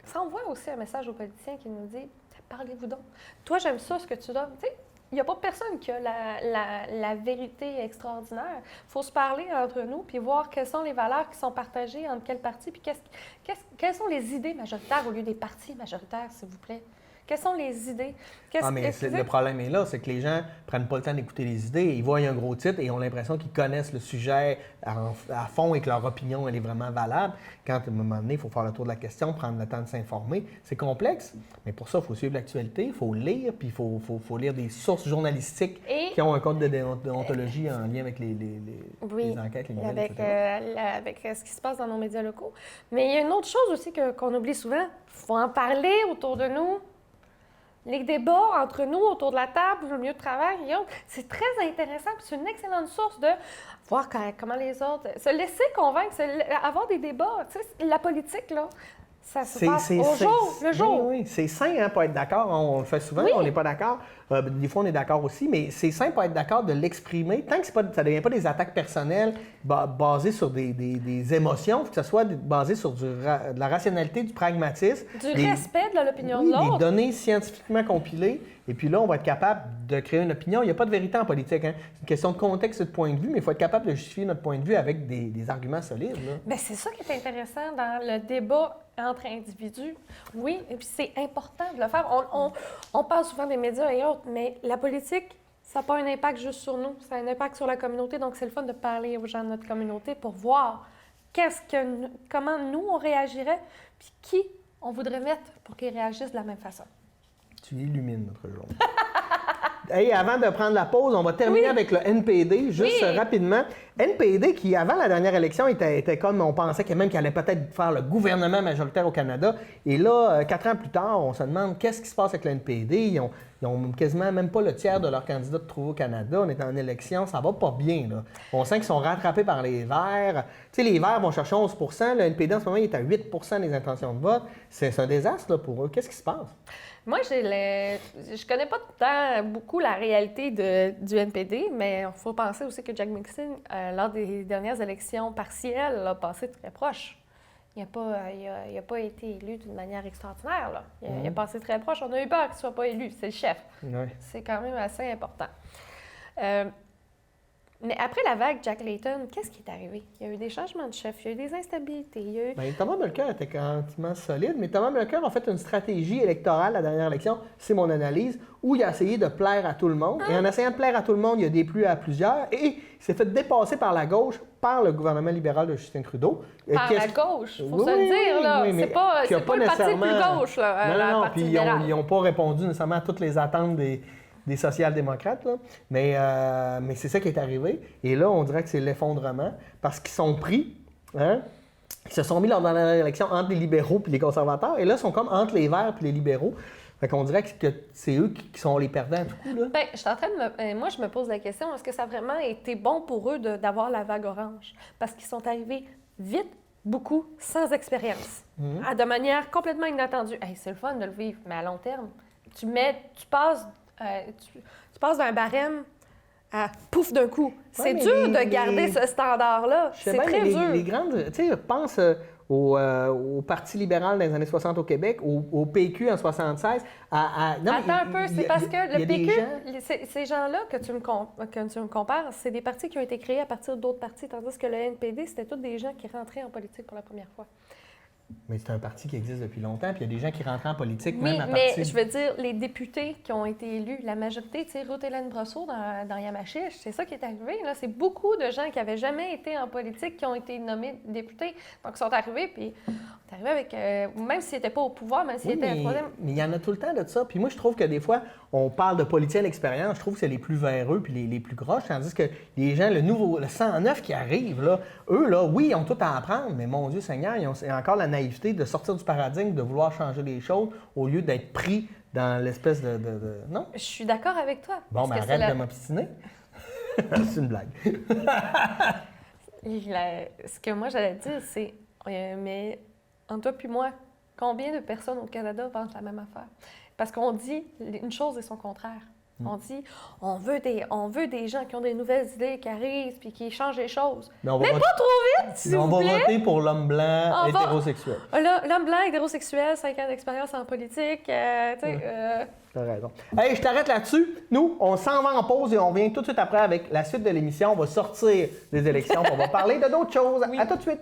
ça envoie aussi un message aux politiciens qui nous dit « Parlez-vous donc. Toi, j'aime ça, ce que tu donnes. » Tu sais, il n'y a pas personne qui a la vérité extraordinaire. Il faut se parler entre nous puis voir quelles sont les valeurs qui sont partagées entre quels partis puis quelles sont les idées majoritaires au lieu des partis majoritaires, s'il vous plaît. Quelles sont les idées? Le problème est là, c'est que les gens ne prennent pas le temps d'écouter les idées. Ils voient un gros titre et ont l'impression qu'ils connaissent le sujet à fond et que leur opinion elle est vraiment valable. Quand, à un moment donné, il faut faire le tour de la question, prendre le temps de s'informer. C'est complexe, mais pour ça, il faut suivre l'actualité, il faut lire, puis il faut lire des sources journalistiques qui ont un code de déontologie en lien avec les enquêtes, les nouvelles, avec ce qui se passe dans nos médias locaux. Mais il y a une autre chose aussi qu'on oublie souvent. Il faut en parler autour de nous. Les débats entre nous autour de la table, le milieu de travail, c'est très intéressant. C'est une excellente source de voir comment les autres... Se laisser convaincre, avoir des débats. Tu sais, la politique, là, ça se passe le jour. Oui, c'est sain, hein, pas être d'accord. On le fait souvent, on n'est pas d'accord. Des fois, on est d'accord aussi, mais c'est sain pas être d'accord de l'exprimer. Tant que ça ne devient pas des attaques personnelles basées sur des émotions, il faut que ça soit basé sur de la rationalité, du pragmatisme. Du respect de l'opinion de l'autre. Des données scientifiquement compilées. Et puis là, on va être capable de créer une opinion. Il n'y a pas de vérité en politique. Hein. C'est une question de contexte et de point de vue, mais il faut être capable de justifier notre point de vue avec des arguments solides. Bien, c'est ça qui est intéressant dans le débat entre individus. Oui, et puis c'est important de le faire. On parle souvent des médias et autres, mais la politique, ça n'a pas un impact juste sur nous, ça a un impact sur la communauté. Donc, c'est le fun de parler aux gens de notre communauté pour voir comment nous, on réagirait, puis qui on voudrait mettre pour qu'ils réagissent de la même façon. Tu illumines notre journée. Hey, avant de prendre la pause, on va terminer avec le NPD, juste rapidement. NPD qui, avant la dernière élection, était comme on pensait qu'il allait peut-être faire le gouvernement majoritaire au Canada. Et là, 4 ans plus tard, on se demande qu'est-ce qui se passe avec le NPD. Ils ont quasiment même pas le tiers de leurs candidats de trouver au Canada. On est en élection, ça va pas bien, là. On sent qu'ils sont rattrapés par les Verts. Tu sais, les Verts vont chercher 11 % Le NPD, en ce moment, il est à 8 % des intentions de vote. C'est un désastre là, pour eux. Qu'est-ce qui se passe? Moi, je connais pas beaucoup la réalité du NPD, mais il faut penser aussi que Jack Mixon, lors des dernières élections partielles, a passé très proche. Il n'a pas été élu d'une manière extraordinaire. Là. Il a passé très proche. On a eu peur qu'il ne soit pas élu. C'est le chef. Ouais. C'est quand même assez important. Mais après la vague Jack Layton, qu'est-ce qui est arrivé? Il y a eu des changements de chef, il y a eu des instabilités, il y a eu... Bien, Thomas Mulcair était quasiment solide, mais Thomas Mulcair a fait une stratégie électorale la dernière élection, c'est mon analyse, où il a essayé de plaire à tout le monde. Et en essayant de plaire à tout le monde, il a déplu à plusieurs et il s'est fait dépasser par la gauche, par le gouvernement libéral de Justin Trudeau. Par la gauche, il faut se le dire, là. Oui, c'est pas le parti le plus gauche, là, non, puis ils n'ont pas répondu nécessairement à toutes les attentes des social-démocrates, là. Mais c'est ça qui est arrivé. Et là, on dirait que c'est l'effondrement parce qu'ils sont pris, hein? Ils se sont mis lors de la dernière élection entre les libéraux et les conservateurs. Et là, ils sont comme entre les Verts et les libéraux. Fait qu'on dirait que c'est eux qui sont les perdants à tout coup, là. Bien, je suis en train de moi, je me pose la question, est-ce que ça a vraiment été bon pour eux d'avoir la vague orange? Parce qu'ils sont arrivés vite, beaucoup, sans expérience, de manière complètement inattendue. Hey, c'est le fun de le vivre, mais à long terme, tu passes d'un barème à pouf d'un coup. C'est dur de garder ce standard-là. C'est très dur. Les grandes, tu sais, pense au Parti libéral dans les années 60 au Québec, au PQ en 76. Non, attends un peu, c'est parce que le PQ, ces gens-là que tu me compares, c'est des partis qui ont été créés à partir d'autres partis, tandis que le NPD, c'était tous des gens qui rentraient en politique pour la première fois. Mais c'est un parti qui existe depuis longtemps, puis il y a des gens qui rentrent en politique, oui, même à partir... mais je veux dire, les députés qui ont été élus, la majorité, tu sais, Ruth-Hélène Brosseau dans Yamachiche, c'est ça qui est arrivé. Là. C'est beaucoup de gens qui n'avaient jamais été en politique qui ont été nommés députés. Donc, ils sont arrivés, puis on est arrivé avec... même s'ils n'étaient pas au pouvoir, même s'ils étaient un troisième... Mais il y en a tout le temps de ça. Puis moi, je trouve que des fois, on parle de politiciens d'expérience, je trouve que c'est les plus véreux puis les plus groches, tandis que les gens, le 109 qui arrive, là, eux, là, oui, ils ont tout à apprendre, mais mon Dieu Seigneur, ils ont encore la naïveté de sortir du paradigme, de vouloir changer les choses au lieu d'être pris dans l'espèce de... Non? Je suis d'accord avec toi. Bon, mais arrête de m'obstiner. C'est une blague. Ce que moi, j'allais dire, c'est... mais entre toi puis moi, combien de personnes au Canada pensent la même affaire? Parce qu'on dit une chose et son contraire. On dit, on veut des gens qui ont des nouvelles idées, qui arrivent, puis qui changent les choses. Mais pas trop vite, s'il vous plaît! On va voter pour l'homme blanc hétérosexuel. L'homme blanc hétérosexuel, 5 ans d'expérience en politique, tu sais... T'as raison. Hey, je t'arrête là-dessus. Nous, on s'en va en pause et on revient tout de suite après avec la suite de l'émission. On va sortir des élections, on va parler de d'autres choses. Oui. À tout de suite!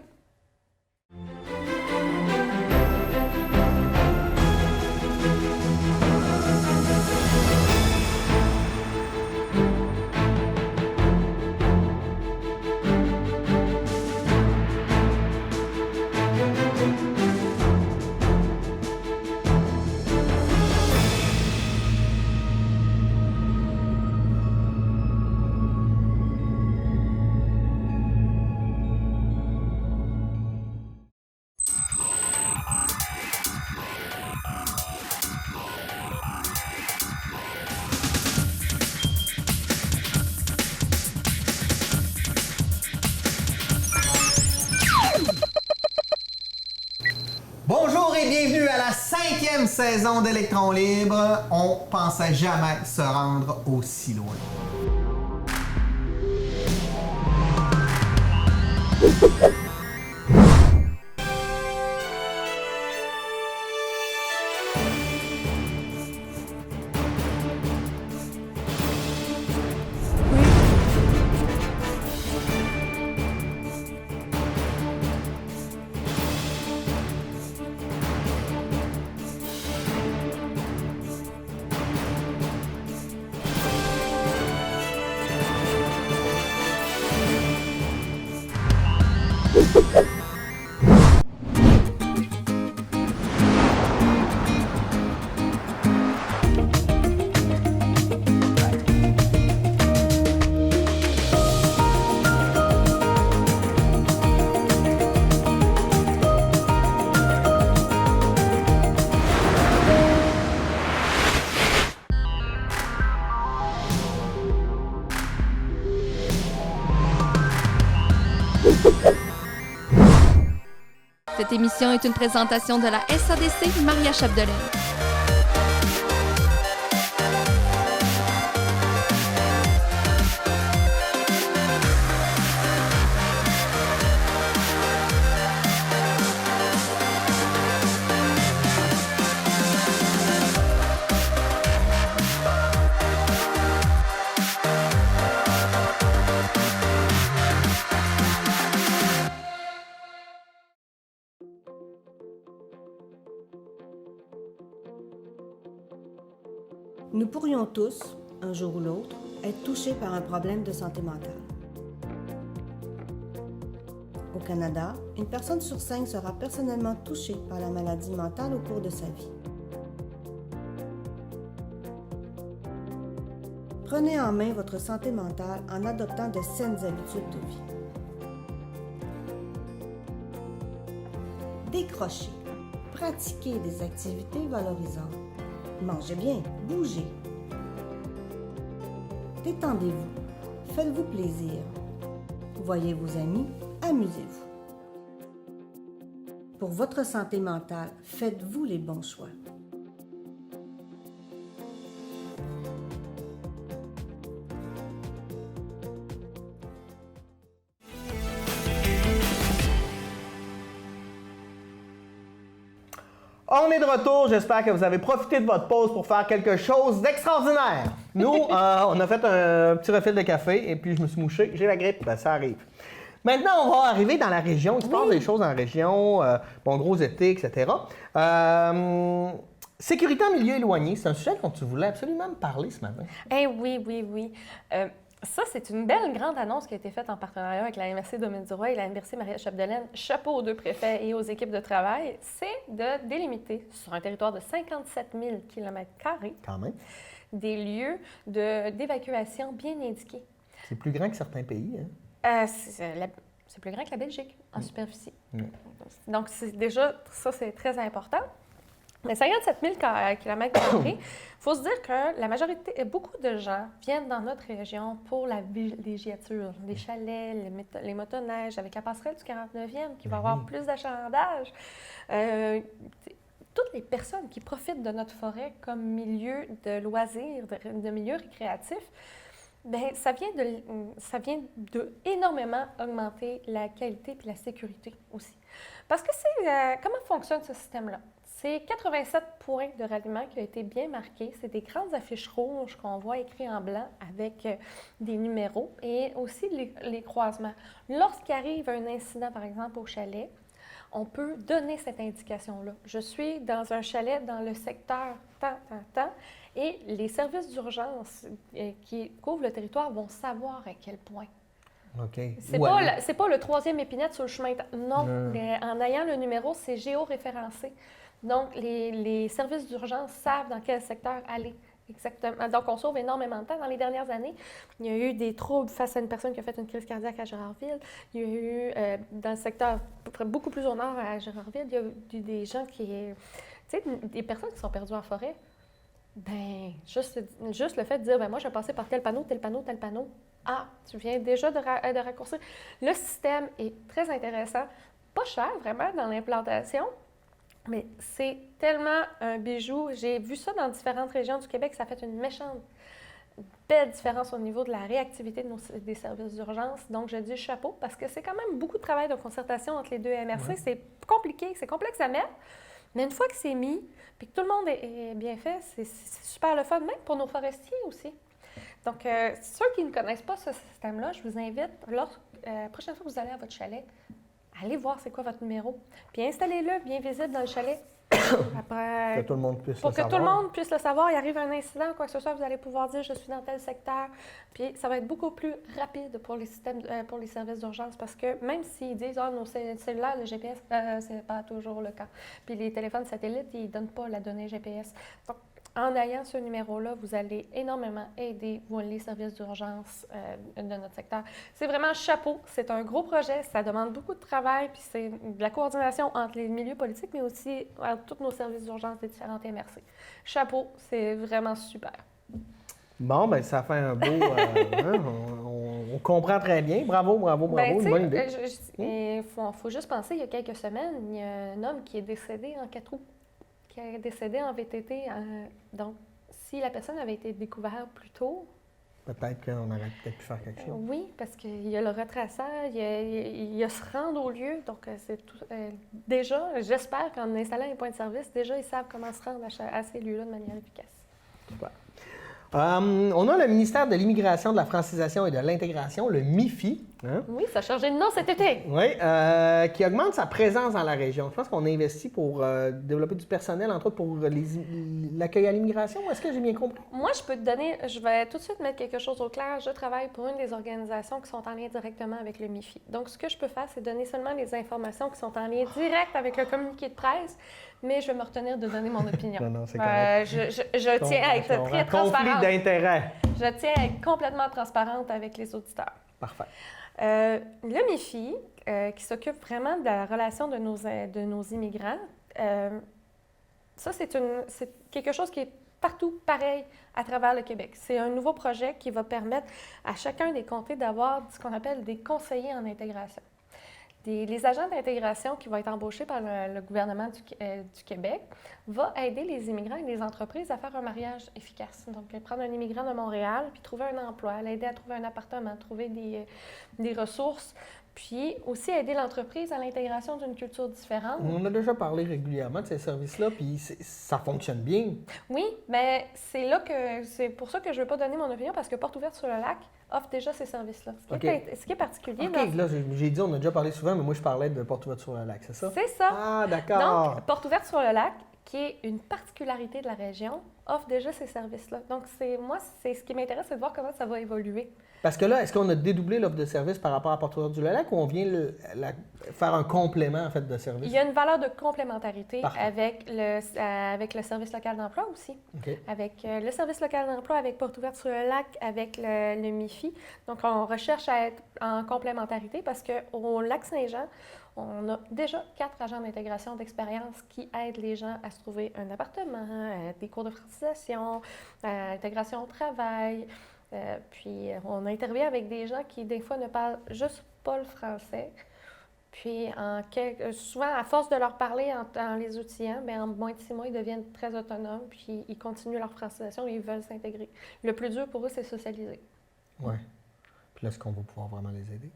Bonjour et bienvenue à la 5e saison d'Électrons Libres. On pensait jamais se rendre aussi loin. Cette émission est une présentation de la SADC Maria-Chapdelaine. Nous pourrions tous, un jour ou l'autre, être touchés par un problème de santé mentale. Au Canada, une personne sur 5 sera personnellement touchée par la maladie mentale au cours de sa vie. Prenez en main votre santé mentale en adoptant de saines habitudes de vie. Décrochez. Pratiquez des activités valorisantes. Mangez bien, bougez. Détendez-vous, faites-vous plaisir. Voyez vos amis, amusez-vous. Pour votre santé mentale, faites-vous les bons choix. On est de retour. J'espère que vous avez profité de votre pause pour faire quelque chose d'extraordinaire. Nous, on a fait un petit refil de café et puis je me suis mouché. J'ai la grippe. Ben, ça arrive. Maintenant, on va arriver dans la région. Il se passe des choses dans la région. Bon, gros été, etc. Sécurité en milieu éloigné, c'est un sujet dont tu voulais absolument me parler ce matin. Eh oui. Ça, c'est une belle grande annonce qui a été faite en partenariat avec la MRC Domaine du Roi et la MRC Maria-Chapdelaine. Chapeau aux deux préfets et aux équipes de travail. C'est de délimiter sur un territoire de 57 000 km² Quand même. des lieux d'évacuation bien indiqués. C'est plus grand que certains pays. Hein? C'est plus grand que la Belgique en superficie. Mm. Donc, déjà, ça, c'est très important. Mais 57 000 km², il faut se dire que beaucoup de gens viennent dans notre région pour la villégiature, les chalets, les motoneiges, avec la passerelle du 49e qui va avoir plus d'achalandage. Toutes les personnes qui profitent de notre forêt comme milieu de loisirs, de milieu récréatif, bien, ça vient de énormément augmenter la qualité et la sécurité aussi. Parce que comment fonctionne ce système-là? C'est 87 points de ralliement qui ont été bien marqués. C'est des grandes affiches rouges qu'on voit écrites en blanc avec des numéros et aussi les croisements. Lorsqu'il arrive un incident, par exemple, au chalet, on peut donner cette indication-là. Je suis dans un chalet dans le secteur tant, et les services d'urgence qui couvrent le territoire vont savoir à quel point. OK. C'est pas le troisième épinette sur le chemin. Non, en ayant le numéro, c'est géoréférencé. Donc, les services d'urgence savent dans quel secteur aller. Exactement. Donc, on sauve énormément de temps. Dans les dernières années, il y a eu des troubles face à une personne qui a fait une crise cardiaque à Gérardville. Il y a eu, dans le secteur beaucoup plus au nord à Gérardville, il y a eu des gens qui... Tu sais, des personnes qui sont perdues en forêt. Bien, juste le fait de dire, bien, moi, je vais passer par tel panneau. Ah, tu viens déjà de raccourcir. Le système est très intéressant. Pas cher, vraiment, dans l'implantation. Mais c'est tellement un bijou. J'ai vu ça dans différentes régions du Québec. Ça fait une méchante belle différence au niveau de la réactivité des services d'urgence. Donc, je dis chapeau parce que c'est quand même beaucoup de travail de concertation entre les deux MRC. Ouais. C'est compliqué, c'est complexe à mettre. Mais une fois que c'est mis, puis que tout le monde est bien fait, c'est super le fun, même pour nos forestiers aussi. Donc, ceux qui ne connaissent pas ce système-là, je vous invite, la prochaine fois que vous allez à votre chalet, allez voir c'est quoi votre numéro. Puis installez-le bien visible dans le chalet. Après, que tout le monde puisse pour le que savoir. tout le monde puisse le savoir. Il arrive un incident, quoi que ce soit, vous allez pouvoir dire je suis dans tel secteur. Puis ça va être beaucoup plus rapide pour les systèmes, pour les services d'urgence parce que même s'ils disent nos cellulaires, le GPS, c'est pas toujours le cas. Puis les téléphones satellites, ils ne donnent pas la donnée GPS. Donc, en ayant ce numéro-là, vous allez énormément aider les services d'urgence de notre secteur. C'est vraiment chapeau. C'est un gros projet. Ça demande beaucoup de travail. Puis c'est de la coordination entre les milieux politiques, mais aussi entre tous nos services d'urgence des différentes MRC. Chapeau, c'est vraiment super. Bon, bien, ça fait un beau... on comprend très bien. Bravo, une bonne idée. Il faut juste penser, il y a quelques semaines, il y a un homme qui est décédé en 4 roues. Qui est décédé en VTT. Donc, si la personne avait été découverte plus tôt... Peut-être qu'on aurait pu faire quelque chose. Oui, parce qu'il y a le retraçage, il y a se rendre au lieu. Donc, c'est tout. Déjà, j'espère qu'en installant un point de service, déjà, ils savent comment se rendre à ces lieux-là de manière efficace. Super. On a le ministère de l'Immigration, de la Francisation et de l'Intégration, le MIFI. Hein? Oui, ça a changé de nom cet été. Oui, qui augmente sa présence dans la région. Je pense qu'on a investi pour développer du personnel, entre autres pour l'accueil à l'immigration. Est-ce que j'ai bien compris? Moi, je vais tout de suite mettre quelque chose au clair. Je travaille pour une des organisations qui sont en lien directement avec le MIFI. Donc, ce que je peux faire, c'est donner seulement les informations qui sont en lien direct avec le communiqué de presse, mais je vais me retenir de donner mon opinion. Non, c'est correct. Je tiens à être très transparente. Conflit d'intérêts. Je tiens à être complètement transparente avec les auditeurs. Parfait. Le MIFI, qui s'occupe vraiment de la relation de nos immigrants, ça, c'est quelque chose qui est partout pareil à travers le Québec. C'est un nouveau projet qui va permettre à chacun des comtés d'avoir ce qu'on appelle des conseillers en intégration. Les agents d'intégration qui vont être embauchés par le gouvernement du Québec vont aider les immigrants et les entreprises à faire un mariage efficace. Donc, prendre un immigrant de Montréal, puis trouver un emploi, l'aider à trouver un appartement, trouver des ressources, Puis aussi aider l'entreprise à l'intégration d'une culture différente. On a déjà parlé régulièrement de ces services-là, puis ça fonctionne bien. Oui, mais c'est pour ça que je ne veux pas donner mon opinion, parce que Porte ouverte sur le lac offre déjà ces services-là. Ce qui est particulier. OK, là, j'ai dit, on a déjà parlé souvent, mais moi, je parlais de Porte ouverte sur le lac, c'est ça? C'est ça. Ah, d'accord. Donc, Porte ouverte sur le lac, qui est une particularité de la région, offre déjà ces services-là. Donc, c'est ce qui m'intéresse, c'est de voir comment ça va évoluer. Parce que là, est-ce qu'on a dédoublé l'offre de service par rapport à Porte ouverte sur le lac ou on vient faire un complément, en fait, de service? Il y a une valeur de complémentarité Parfait. avec le service local d'emploi aussi. OK. Avec le service local d'emploi, avec Porte ouverte sur le lac, avec le MIFI. Donc, on recherche à être en complémentarité parce qu'au Lac-Saint-Jean, on a déjà 4 agents d'intégration d'expérience qui aident les gens à se trouver un appartement, des cours de francisation, intégration au travail. Puis, on intervient avec des gens qui, des fois, ne parlent juste pas le français. Puis, souvent, à force de leur parler en les outillant, bien, en moins de 6 mois, ils deviennent très autonomes, puis ils continuent leur francisation et ils veulent s'intégrer. Le plus dur pour eux, c'est socialiser. Oui. Puis là, est-ce qu'on va pouvoir vraiment les aider?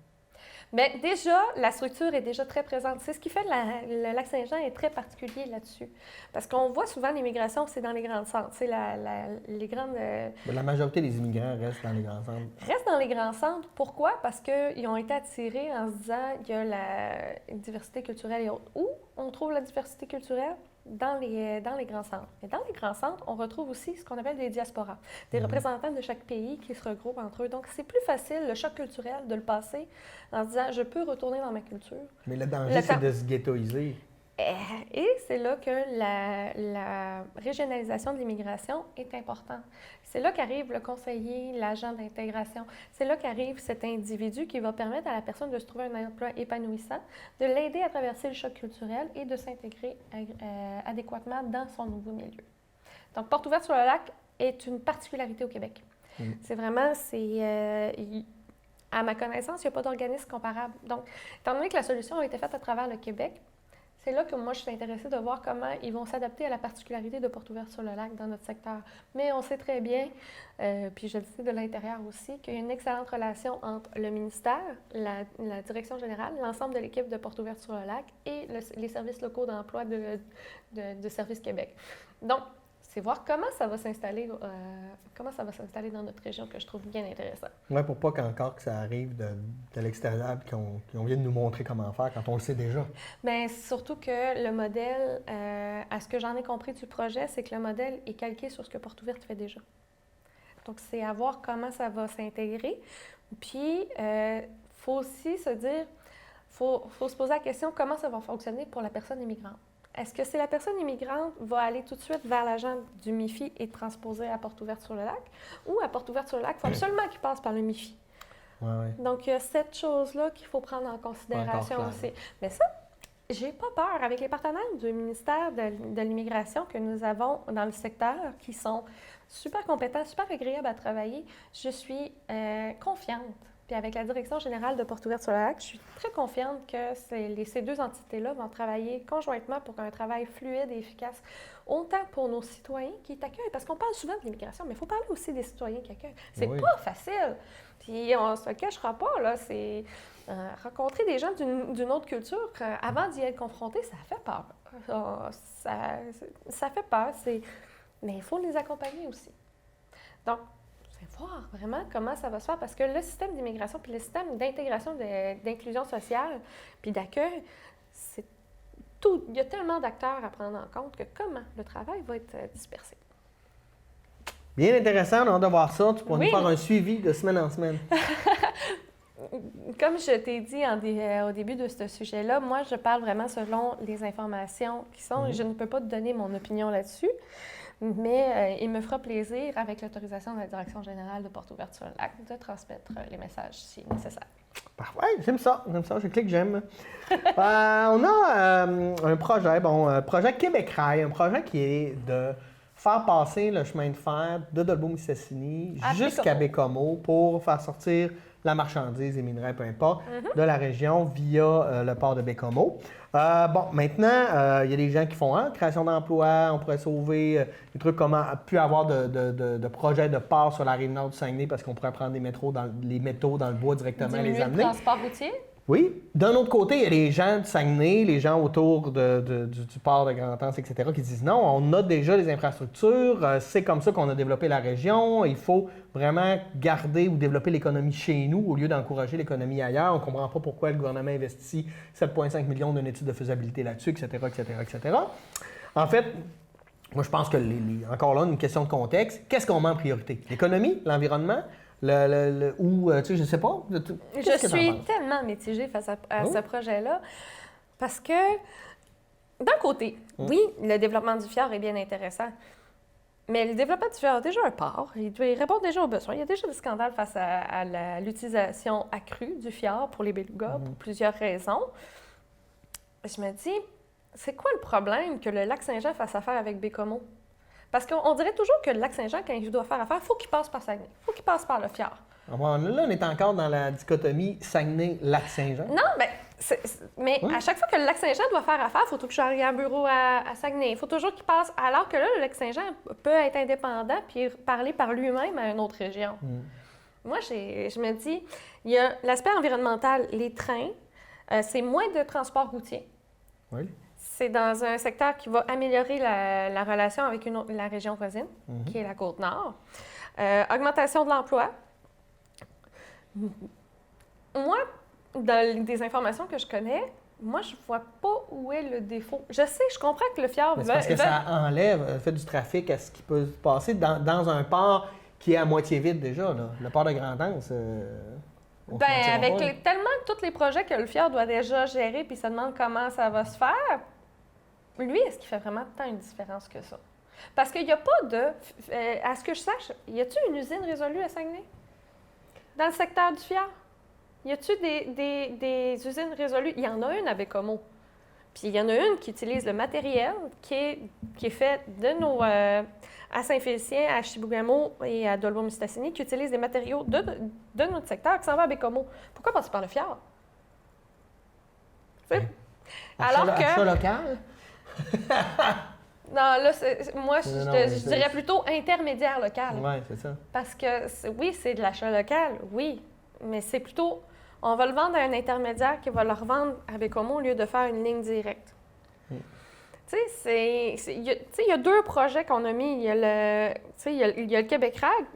Bien, déjà, la structure est déjà très présente. C'est ce qui fait que le Lac-Saint-Jean est très particulier là-dessus. Parce qu'on voit souvent l'immigration, c'est dans les grands centres. C'est les grandes... La majorité des immigrants restent dans les grands centres. Restent dans les grands centres. Pourquoi? Parce qu'ils ont été attirés en se disant qu'il y a la diversité culturelle et autres. Où on trouve la diversité culturelle? Dans les grands centres. Et dans les grands centres, on retrouve aussi ce qu'on appelle des diasporas, des représentants de chaque pays qui se regroupent entre eux. Donc, c'est plus facile, le choc culturel, de le passer en se disant « je peux retourner dans ma culture ». Mais le danger, c'est de se ghettoiser. Et c'est là que la régionalisation de l'immigration est importante. C'est là qu'arrive le conseiller, l'agent d'intégration. C'est là qu'arrive cet individu qui va permettre à la personne de se trouver un emploi épanouissant, de l'aider à traverser le choc culturel et de s'intégrer adéquatement dans son nouveau milieu. Donc, Porte ouverte sur le lac est une particularité au Québec. C'est vraiment, à ma connaissance, il n'y a pas d'organisme comparable. Donc, étant donné que la solution a été faite à travers le Québec, c'est là que moi, je suis intéressée de voir comment ils vont s'adapter à la particularité de Porte ouverte sur le lac dans notre secteur. Mais on sait très bien, puis je le sais de l'intérieur aussi, qu'il y a une excellente relation entre le ministère, la direction générale, l'ensemble de l'équipe de Porte ouverte sur le lac et les services locaux d'emploi de Service Québec. Donc, c'est voir comment ça va s'installer dans notre région que je trouve bien intéressant. Oui, pour pas que ça arrive de l'extérieur et qu'on vienne nous montrer comment faire quand on le sait déjà. Bien, surtout que le modèle, à ce que j'en ai compris du projet, c'est que le modèle est calqué sur ce que Porte ouverte fait déjà. Donc, c'est à voir comment ça va s'intégrer. Puis, faut aussi se dire, faut se poser la question comment ça va fonctionner pour la personne immigrante. Est-ce que c'est la personne immigrante va aller tout de suite vers l'agent du MIFI et transposer à Porte ouverte sur le lac? Ou à Porte ouverte sur le lac, il faut absolument qu'il passe par le MIFI. Ouais. Donc, il y a cette chose-là qu'il faut prendre en considération aussi. Mais ça, j'ai pas peur. Avec les partenaires du ministère de l'Immigration que nous avons dans le secteur, qui sont super compétents, super agréables à travailler, je suis confiante. Puis avec la direction générale de Porte ouverte sur le lac, je suis très confiante que ces deux entités-là vont travailler conjointement pour qu'un travail fluide et efficace, autant pour nos citoyens qui t'accueillent, parce qu'on parle souvent de l'immigration, mais il faut parler aussi des citoyens qui accueillent. C'est pas facile. Puis on ne se cachera pas, là, c'est rencontrer des gens d'une autre culture, avant d'y être confronté, ça fait peur. Ça fait peur, mais il faut les accompagner aussi. Donc, c'est voir vraiment comment ça va se faire, parce que le système d'immigration puis le système d'intégration, d'inclusion sociale puis d'accueil, c'est tout. Il y a tellement d'acteurs à prendre en compte que comment le travail va être dispersé. Bien intéressant, on a hâte de voir ça. Tu pourras nous faire un suivi de semaine en semaine. Comme je t'ai dit au début de ce sujet-là, moi, je parle vraiment selon les informations qui sont. Je ne peux pas te donner mon opinion là-dessus. Mais il me fera plaisir, avec l'autorisation de la Direction générale de Porte ouverte sur le lac, de transmettre les messages si nécessaire. Parfait, j'aime ça, je clique j'aime. On a un projet, projet Québec Rail, un projet qui est de faire passer le chemin de fer de Dolbeau-Mistassini jusqu'à Baie-Comeau pour faire sortir la marchandise, les minerais, peu importe, de la région via le port de Baie-Comeau. Maintenant, il y a des gens qui font création d'emplois, on pourrait sauver des trucs comme plus avoir de projets de port sur la rive nord du Saguenay parce qu'on pourrait prendre les métaux dans le bois directement et les amener. Le transport routier? Oui. D'un autre côté, il y a les gens de Saguenay, les gens autour du port de Grand-Anse, etc., qui disent non, on a déjà les infrastructures, c'est comme ça qu'on a développé la région, il faut vraiment garder ou développer l'économie chez nous au lieu d'encourager l'économie ailleurs. On ne comprend pas pourquoi le gouvernement investit 7,5 millions d'une étude de faisabilité là-dessus, etc., etc., etc. En fait, moi, je pense que, encore là, une question de contexte. Qu'est-ce qu'on met en priorité? L'économie, l'environnement? Ou, tu sais, je sais pas. Je suis tellement mitigée face à ce projet-là parce que, d'un côté, oui, le développement du fjord est bien intéressant, mais le développement du fjord a déjà un port, il répond déjà aux besoins. Il y a déjà des scandales face à l'utilisation accrue du fjord pour les belugas pour plusieurs raisons. Je me dis, c'est quoi le problème que le lac Saint-Jean fasse affaire avec Bécomo? Parce qu'on dirait toujours que le lac Saint-Jean, quand il doit faire affaire, il faut qu'il passe par Saguenay. Il faut qu'il passe par le fjord. Là, on est encore dans la dichotomie Saguenay-Lac-Saint-Jean. Non, mais à chaque fois que le lac Saint-Jean doit faire affaire, il faut toujours qu'il y ait un bureau à Saguenay. Il faut toujours qu'il passe. Alors que là, le lac Saint-Jean peut être indépendant puis parler par lui-même à une autre région. Moi, je me dis, il y a l'aspect environnemental, les trains, c'est moins de transport routier. Oui. C'est dans un secteur qui va améliorer la relation avec la région voisine, qui est la Côte-Nord. Augmentation de l'emploi. Moi, dans des informations que je connais, moi, je vois pas où est le défaut. Je sais, je comprends que le fjord... C'est parce que ça enlève, fait du trafic à ce qui peut se passer dans un port qui est à moitié vide déjà, là. Le port de Grand-Anse. Avec tellement tous les projets que le fjord doit déjà gérer, puis ça demande comment ça va se faire, lui, est-ce qu'il fait vraiment tant une différence que ça? Parce qu'il n'y a pas de... à ce que je sache, y a-t-il une usine résolue à Saguenay? Dans le secteur du fjord? Y a-t-il des usines résolues? Il y en a une à Bécomo. Puis il y en a une qui utilise le matériel qui est fait de nos... à Saint-Félicien, à Chibougamau et à Dolbeau-Mistassini, qui utilisent des matériaux de notre secteur qui s'en va à Bécomo. Pourquoi passer par le fjord? Alors que... Achat local? Non, là, moi, je dirais plutôt intermédiaire local. Oui, c'est ça. Parce que, oui, c'est de l'achat local, oui, mais c'est plutôt... On va le vendre à un intermédiaire qui va le revendre à Bécomo au lieu de faire une ligne directe. Tu sais, il y a deux projets qu'on a mis. Il y a le Québec Rail,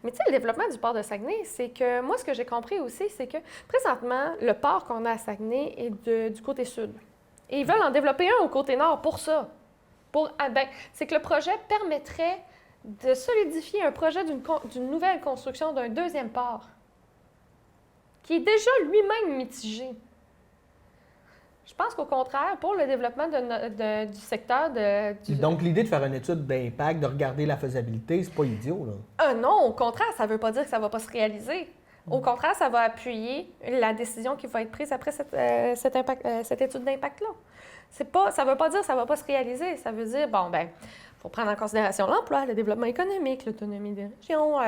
mais tu sais, le développement du port de Saguenay, c'est que, moi, ce que j'ai compris aussi, c'est que présentement, le port qu'on a à Saguenay est du côté sud. Et ils veulent en développer un au côté nord pour ça. C'est que le projet permettrait de solidifier un projet d'une nouvelle construction d'un deuxième port, qui est déjà lui-même mitigé. Je pense qu'au contraire, pour le développement du secteur Donc, l'idée de faire une étude d'impact, de regarder la faisabilité, c'est pas idiot, là? Non, au contraire, ça ne veut pas dire que ça ne va pas se réaliser. Au contraire, ça va appuyer la décision qui va être prise après cette étude d'impact-là. Ça ne veut pas dire que ça ne va pas se réaliser. Ça veut dire, faut prendre en considération l'emploi, le développement économique, l'autonomie des régions,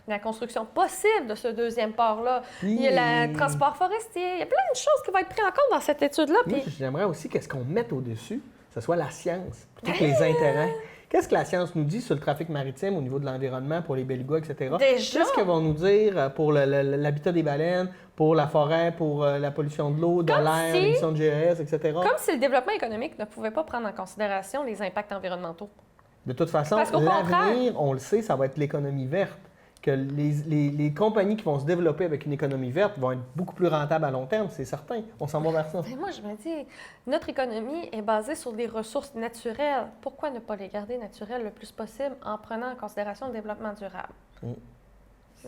la construction possible de ce deuxième port-là. Il y a le transport forestier. Il y a plein de choses qui vont être prises en compte dans cette étude-là. Moi, j'aimerais aussi qu'est-ce qu'on mette au-dessus, que ce soit la science, plutôt que les intérêts. Qu'est-ce que la science nous dit sur le trafic maritime au niveau de l'environnement, pour les belugas, etc.? Déjà? Qu'est-ce qu'ils vont nous dire pour l'habitat des baleines, pour la forêt, pour la pollution de l'eau, de l'air, l'émission de GES, etc.? Comme si le développement économique ne pouvait pas prendre en considération les impacts environnementaux. De toute façon, l'avenir, on le sait, ça va être l'économie verte. Que les compagnies qui vont se développer avec une économie verte vont être beaucoup plus rentables à long terme, c'est certain. On s'en va vers ça. Mais moi, je me dis, notre économie est basée sur des ressources naturelles. Pourquoi ne pas les garder naturelles le plus possible en prenant en considération le développement durable?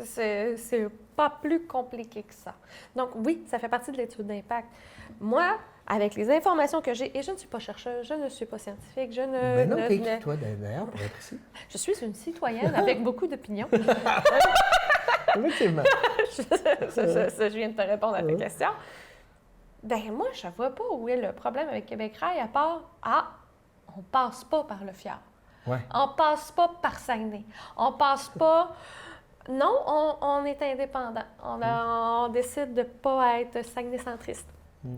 C'est pas plus compliqué que ça. Donc oui, ça fait partie de l'étude d'impact. Moi, avec les informations que j'ai, et je ne suis pas chercheuse, je ne suis pas scientifique, je ne... Mais non, t'es qui, toi, d'ailleurs, pour être ici? Je suis une citoyenne avec beaucoup d'opinions. Effectivement. Je viens de te répondre à ta question. Moi, je ne vois pas où est le problème avec Québec Rail, à part, on passe pas par le fjord. Ouais. On passe pas par Saguenay. On passe pas... Non, on est indépendant. On décide de ne pas être Saguenay-centriste.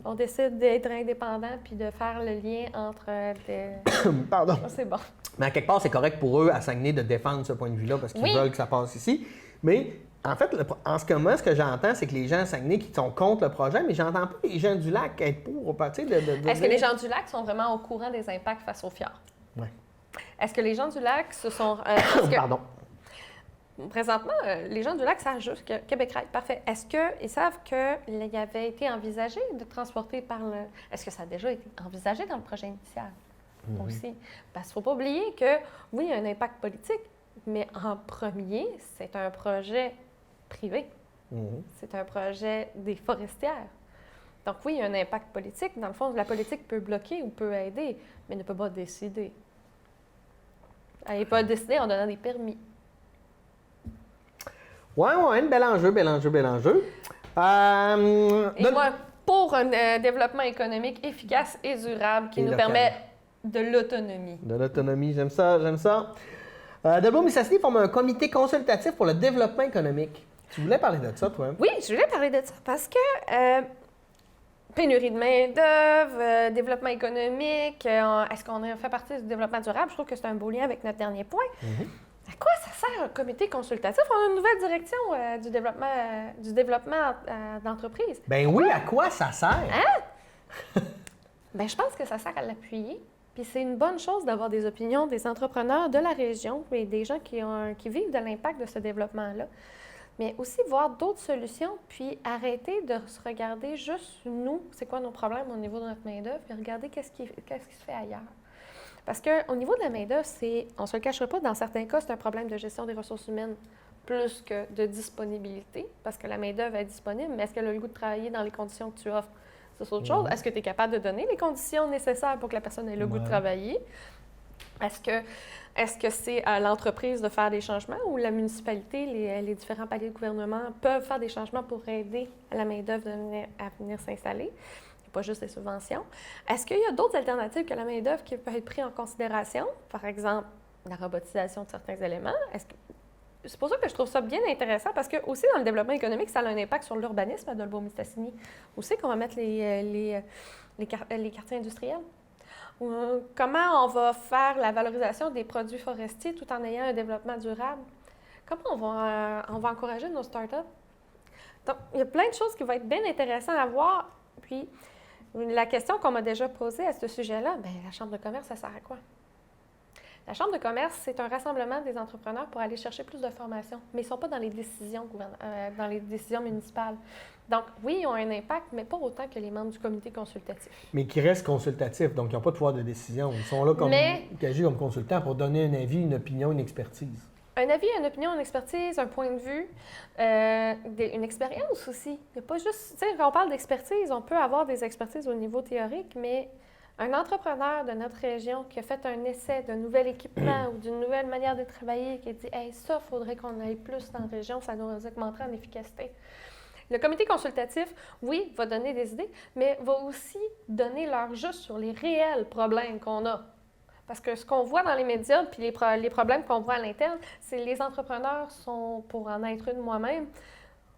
On décide d'être indépendant puis de faire le lien entre Pardon. C'est bon. Mais à quelque part, c'est correct pour eux, à Saguenay, de défendre ce point de vue-là parce qu'ils veulent que ça passe ici. Mais En fait, en ce moment, ce que j'entends, c'est que les gens à Saguenay qui sont contre le projet, mais j'entends pas les gens du lac être pour. Est-ce que les gens du lac sont vraiment au courant des impacts face au fjord? Oui. Est-ce que les gens du lac se sont... parce que, Pardon. présentement, les gens du lac savent juste que Québec Rail, parfait. Est-ce qu'ils savent qu'il avait été envisagé de transporter par le... Est-ce que ça a déjà été envisagé dans le projet initial aussi? Parce qu'il ne faut pas oublier que, oui, il y a un impact politique, mais en premier, c'est un projet privé. C'est un projet des forestières. Donc oui, il y a un impact politique. Dans le fond, la politique peut bloquer ou peut aider, mais ne peut pas décider. Elle n'est pas décidée en donnant des permis. Oui, bel enjeu. Et moi, pour un développement économique efficace et durable qui Et nous local. permet de l'autonomie. De l'autonomie, j'aime ça. Deblaume-Mistassini forme un comité consultatif pour le développement économique. Tu voulais parler de ça, toi? Oui, je voulais parler de ça parce que pénurie de main-d'œuvre, développement économique, est-ce qu'on fait partie du développement durable? Je trouve que c'est un beau lien avec notre dernier point. À quoi ça sert un comité consultatif? On a une nouvelle direction du développement d'entreprise. Ben oui, à quoi ça sert? Bien, je pense que ça sert à l'appuyer. Puis c'est une bonne chose d'avoir des opinions des entrepreneurs de la région et des gens qui vivent de l'impact de ce développement-là. Mais aussi voir d'autres solutions, puis arrêter de se regarder juste nous, c'est quoi nos problèmes au niveau de notre main-d'œuvre, puis regarder qu'est-ce qui se fait ailleurs. Parce qu'au niveau de la main-d'œuvre, on ne se le cachera pas, dans certains cas, c'est un problème de gestion des ressources humaines plus que de disponibilité, parce que la main-d'œuvre est disponible, mais est-ce qu'elle a le goût de travailler dans les conditions que tu offres? C'est autre chose. Est-ce que tu es capable de donner les conditions nécessaires pour que la personne ait le goût de travailler? Est-ce que c'est à l'entreprise de faire des changements ou la municipalité, les différents paliers de gouvernement peuvent faire des changements pour aider la main-d'œuvre à venir s'installer? Pas juste des subventions. Est-ce qu'il y a d'autres alternatives que la main-d'œuvre qui peut être prise en considération? Par exemple, la robotisation de certains éléments. C'est pour ça que je trouve ça bien intéressant parce que aussi dans le développement économique, ça a un impact sur l'urbanisme à Dolbeau-Mistassini. Où c'est qu'on va mettre les quartiers industriels? Comment on va faire la valorisation des produits forestiers tout en ayant un développement durable? Comment on va encourager nos startups? Donc, il y a plein de choses qui vont être bien intéressantes à voir. Puis, la question qu'on m'a déjà posée à ce sujet-là, bien, la Chambre de commerce, ça sert à quoi? La Chambre de commerce, c'est un rassemblement des entrepreneurs pour aller chercher plus de formation, mais ils ne sont pas dans les décisions municipales. Donc, oui, ils ont un impact, mais pas autant que les membres du comité consultatif. Mais qui restent consultatifs, donc ils n'ont pas de pouvoir de décision. Ils sont là comme engagés comme consultants pour donner un avis, une opinion, une expertise. Un avis, une opinion, une expertise, un point de vue, une expérience aussi. Il n'y a pas juste... Tu sais, quand on parle d'expertise, on peut avoir des expertises au niveau théorique, mais un entrepreneur de notre région qui a fait un essai d'un nouvel équipement ou d'une nouvelle manière de travailler, qui a dit « Hey, ça, il faudrait qu'on aille plus dans la région, ça nous augmenterait en efficacité. » Le comité consultatif, oui, va donner des idées, mais va aussi donner leur juste sur les réels problèmes qu'on a. Parce que ce qu'on voit dans les médias, puis les problèmes qu'on voit à l'interne, c'est que les entrepreneurs sont, pour en être une moi-même,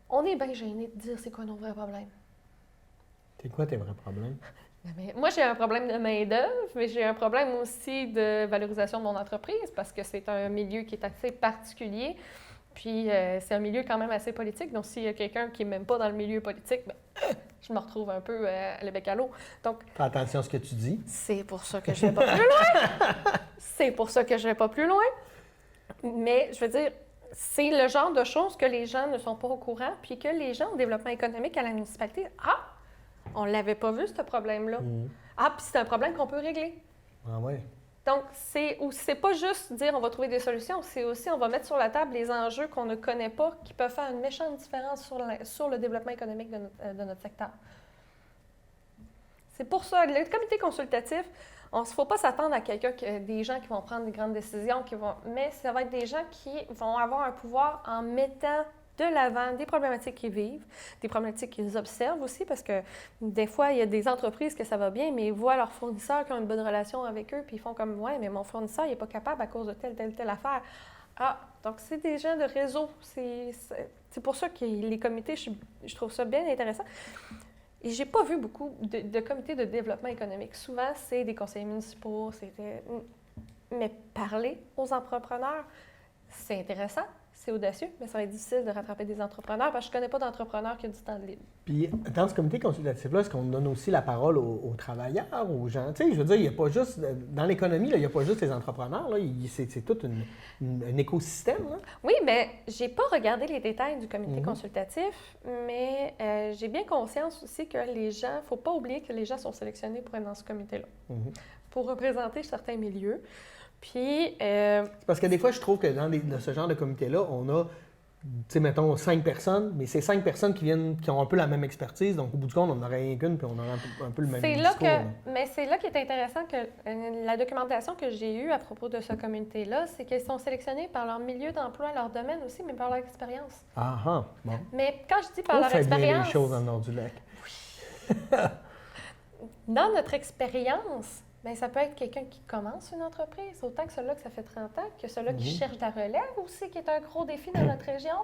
on est bien gênés de dire c'est quoi nos vrais problèmes. C'est quoi tes vrais problèmes? Mais moi, j'ai un problème de main-d'œuvre, mais j'ai un problème aussi de valorisation de mon entreprise parce que c'est un milieu qui est assez particulier. Puis c'est un milieu quand même assez politique. Donc, s'il y a quelqu'un qui n'est même pas dans le milieu politique, bien, je me retrouve un peu le bec à l'eau. Donc, fais attention à ce que tu dis. C'est pour ça que je ne vais pas plus loin. C'est pour ça que je ne vais pas plus loin. Mais je veux dire, c'est le genre de choses que les gens ne sont pas au courant, puis que les gens au développement économique à la municipalité, on ne l'avait pas vu, ce problème-là. Puis c'est un problème qu'on peut régler. Ah ouais. Donc, c'est pas juste dire on va trouver des solutions, c'est aussi on va mettre sur la table les enjeux qu'on ne connaît pas, qui peuvent faire une méchante différence sur le développement économique de notre secteur. C'est pour ça, le comité consultatif, on ne faut pas s'attendre à des gens qui vont prendre des grandes décisions, mais ça va être des gens qui vont avoir un pouvoir en mettant de l'avant des problématiques qu'ils vivent, des problématiques qu'ils observent aussi, parce que des fois, il y a des entreprises que ça va bien, mais ils voient leurs fournisseurs qui ont une bonne relation avec eux, puis ils font comme « Ouais, mais mon fournisseur, il n'est pas capable à cause de telle affaire. » Donc c'est des gens de réseau. C'est pour ça que les comités, je trouve ça bien intéressant. Et j'ai pas vu beaucoup de comités de développement économique. Souvent, c'est des conseillers municipaux, mais parler aux entrepreneurs, c'est intéressant. c'est audacieux, mais ça va être difficile de rattraper des entrepreneurs parce que je ne connais pas d'entrepreneurs qui ont du temps de libre. Puis, dans ce comité consultatif-là, est-ce qu'on donne aussi la parole aux travailleurs, aux gens? Tu sais, je veux dire, il n'y a pas juste, dans l'économie, là, il n'y a pas juste les entrepreneurs, là, c'est tout un écosystème. Là. Oui, mais je n'ai pas regardé les détails du comité consultatif, mais j'ai bien conscience aussi que les gens, il ne faut pas oublier que les gens sont sélectionnés pour être dans ce comité-là, pour représenter certains milieux. Puis... C'est parce que des fois, je trouve que dans ce genre de comité-là, on a, tu sais, mettons, 5 personnes, mais c'est 5 personnes qui ont un peu la même expertise, donc au bout du compte, on n'aurait rien qu'une, puis on aurait un peu le même discours. Mais c'est là qui est intéressant que la documentation que j'ai eue à propos de ce comité-là, c'est qu'ils sont sélectionnés par leur milieu d'emploi, leur domaine aussi, mais par leur expérience. Ah ah, bon. Mais quand je dis par leur fait bien expérience... les choses dans le nord du lac. Dans notre expérience, bien, ça peut être quelqu'un qui commence une entreprise, autant que celui-là que ça fait 30 ans, que celui qui cherche de la relève aussi, qui est un gros défi dans notre région.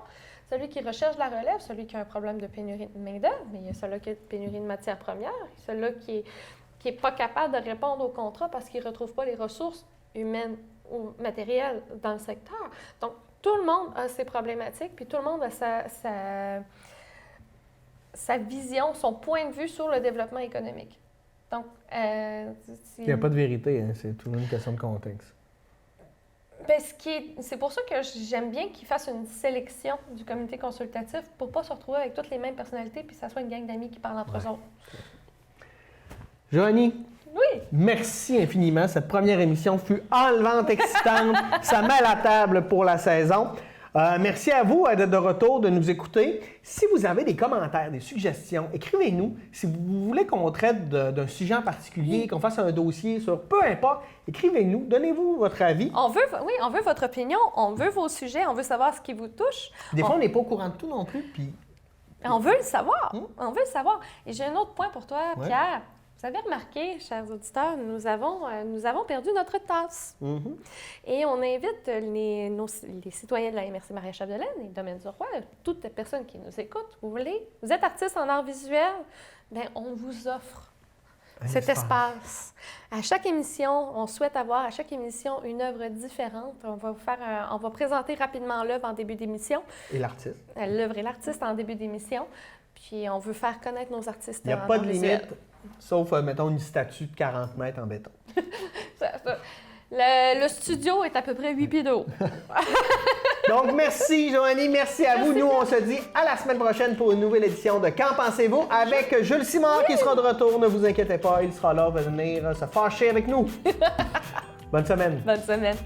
Celui qui recherche de la relève, celui qui a un problème de pénurie de main-d'œuvre, mais il y a celui qui a une pénurie de matières premières, celui qui est pas capable de répondre au contrat parce qu'il ne retrouve pas les ressources humaines ou matérielles dans le secteur. Donc, tout le monde a ses problématiques, puis tout le monde a sa vision, son point de vue sur le développement économique. Donc, il n'y a pas de vérité, hein, c'est toujours une question de contexte. Bien, c'est pour ça que j'aime bien qu'ils fassent une sélection du comité consultatif pour ne pas se retrouver avec toutes les mêmes personnalités puis que ça soit une gang d'amis qui parlent entre eux autres. Joanie, oui. Merci infiniment. Cette première émission fut enlevante, excitante. Ça met la table pour la saison. Merci à vous d'être de retour, de nous écouter. Si vous avez des commentaires, des suggestions, écrivez-nous. Si vous voulez qu'on traite d'un sujet en particulier, qu'on fasse un dossier sur peu importe, écrivez-nous, donnez-vous votre avis. On veut votre opinion, on veut vos sujets, on veut savoir ce qui vous touche. Des fois, on n'est pas au courant de tout non plus. Puis... On veut le savoir. On veut le savoir. Et j'ai un autre point pour toi, Ouais. Pierre. Vous avez remarqué, chers auditeurs, nous avons perdu notre tasse. Et on invite les citoyens de la MRC Maria-Chapdelaine et Domaine du Roi, toutes les personnes qui nous écoutent, vous êtes artiste en art visuel, bien, on vous offre cet espace. À chaque émission, on souhaite avoir à chaque émission une œuvre différente. On va présenter rapidement l'œuvre en début d'émission. Et l'artiste. L'œuvre et l'artiste en début d'émission. Puis on veut faire connaître nos artistes. Il n'y a pas de limite, sauf, mettons, une statue de 40 mètres en béton. Le studio est à peu près 8 pieds d'eau. Donc, merci, Joanie. Merci à vous. Nous, on se dit à la semaine prochaine pour une nouvelle édition de Qu'en pensez-vous? Avec Jules Simard qui sera de retour. Ne vous inquiétez pas, il sera là, va venir se fâcher avec nous. Bonne semaine. Bonne semaine.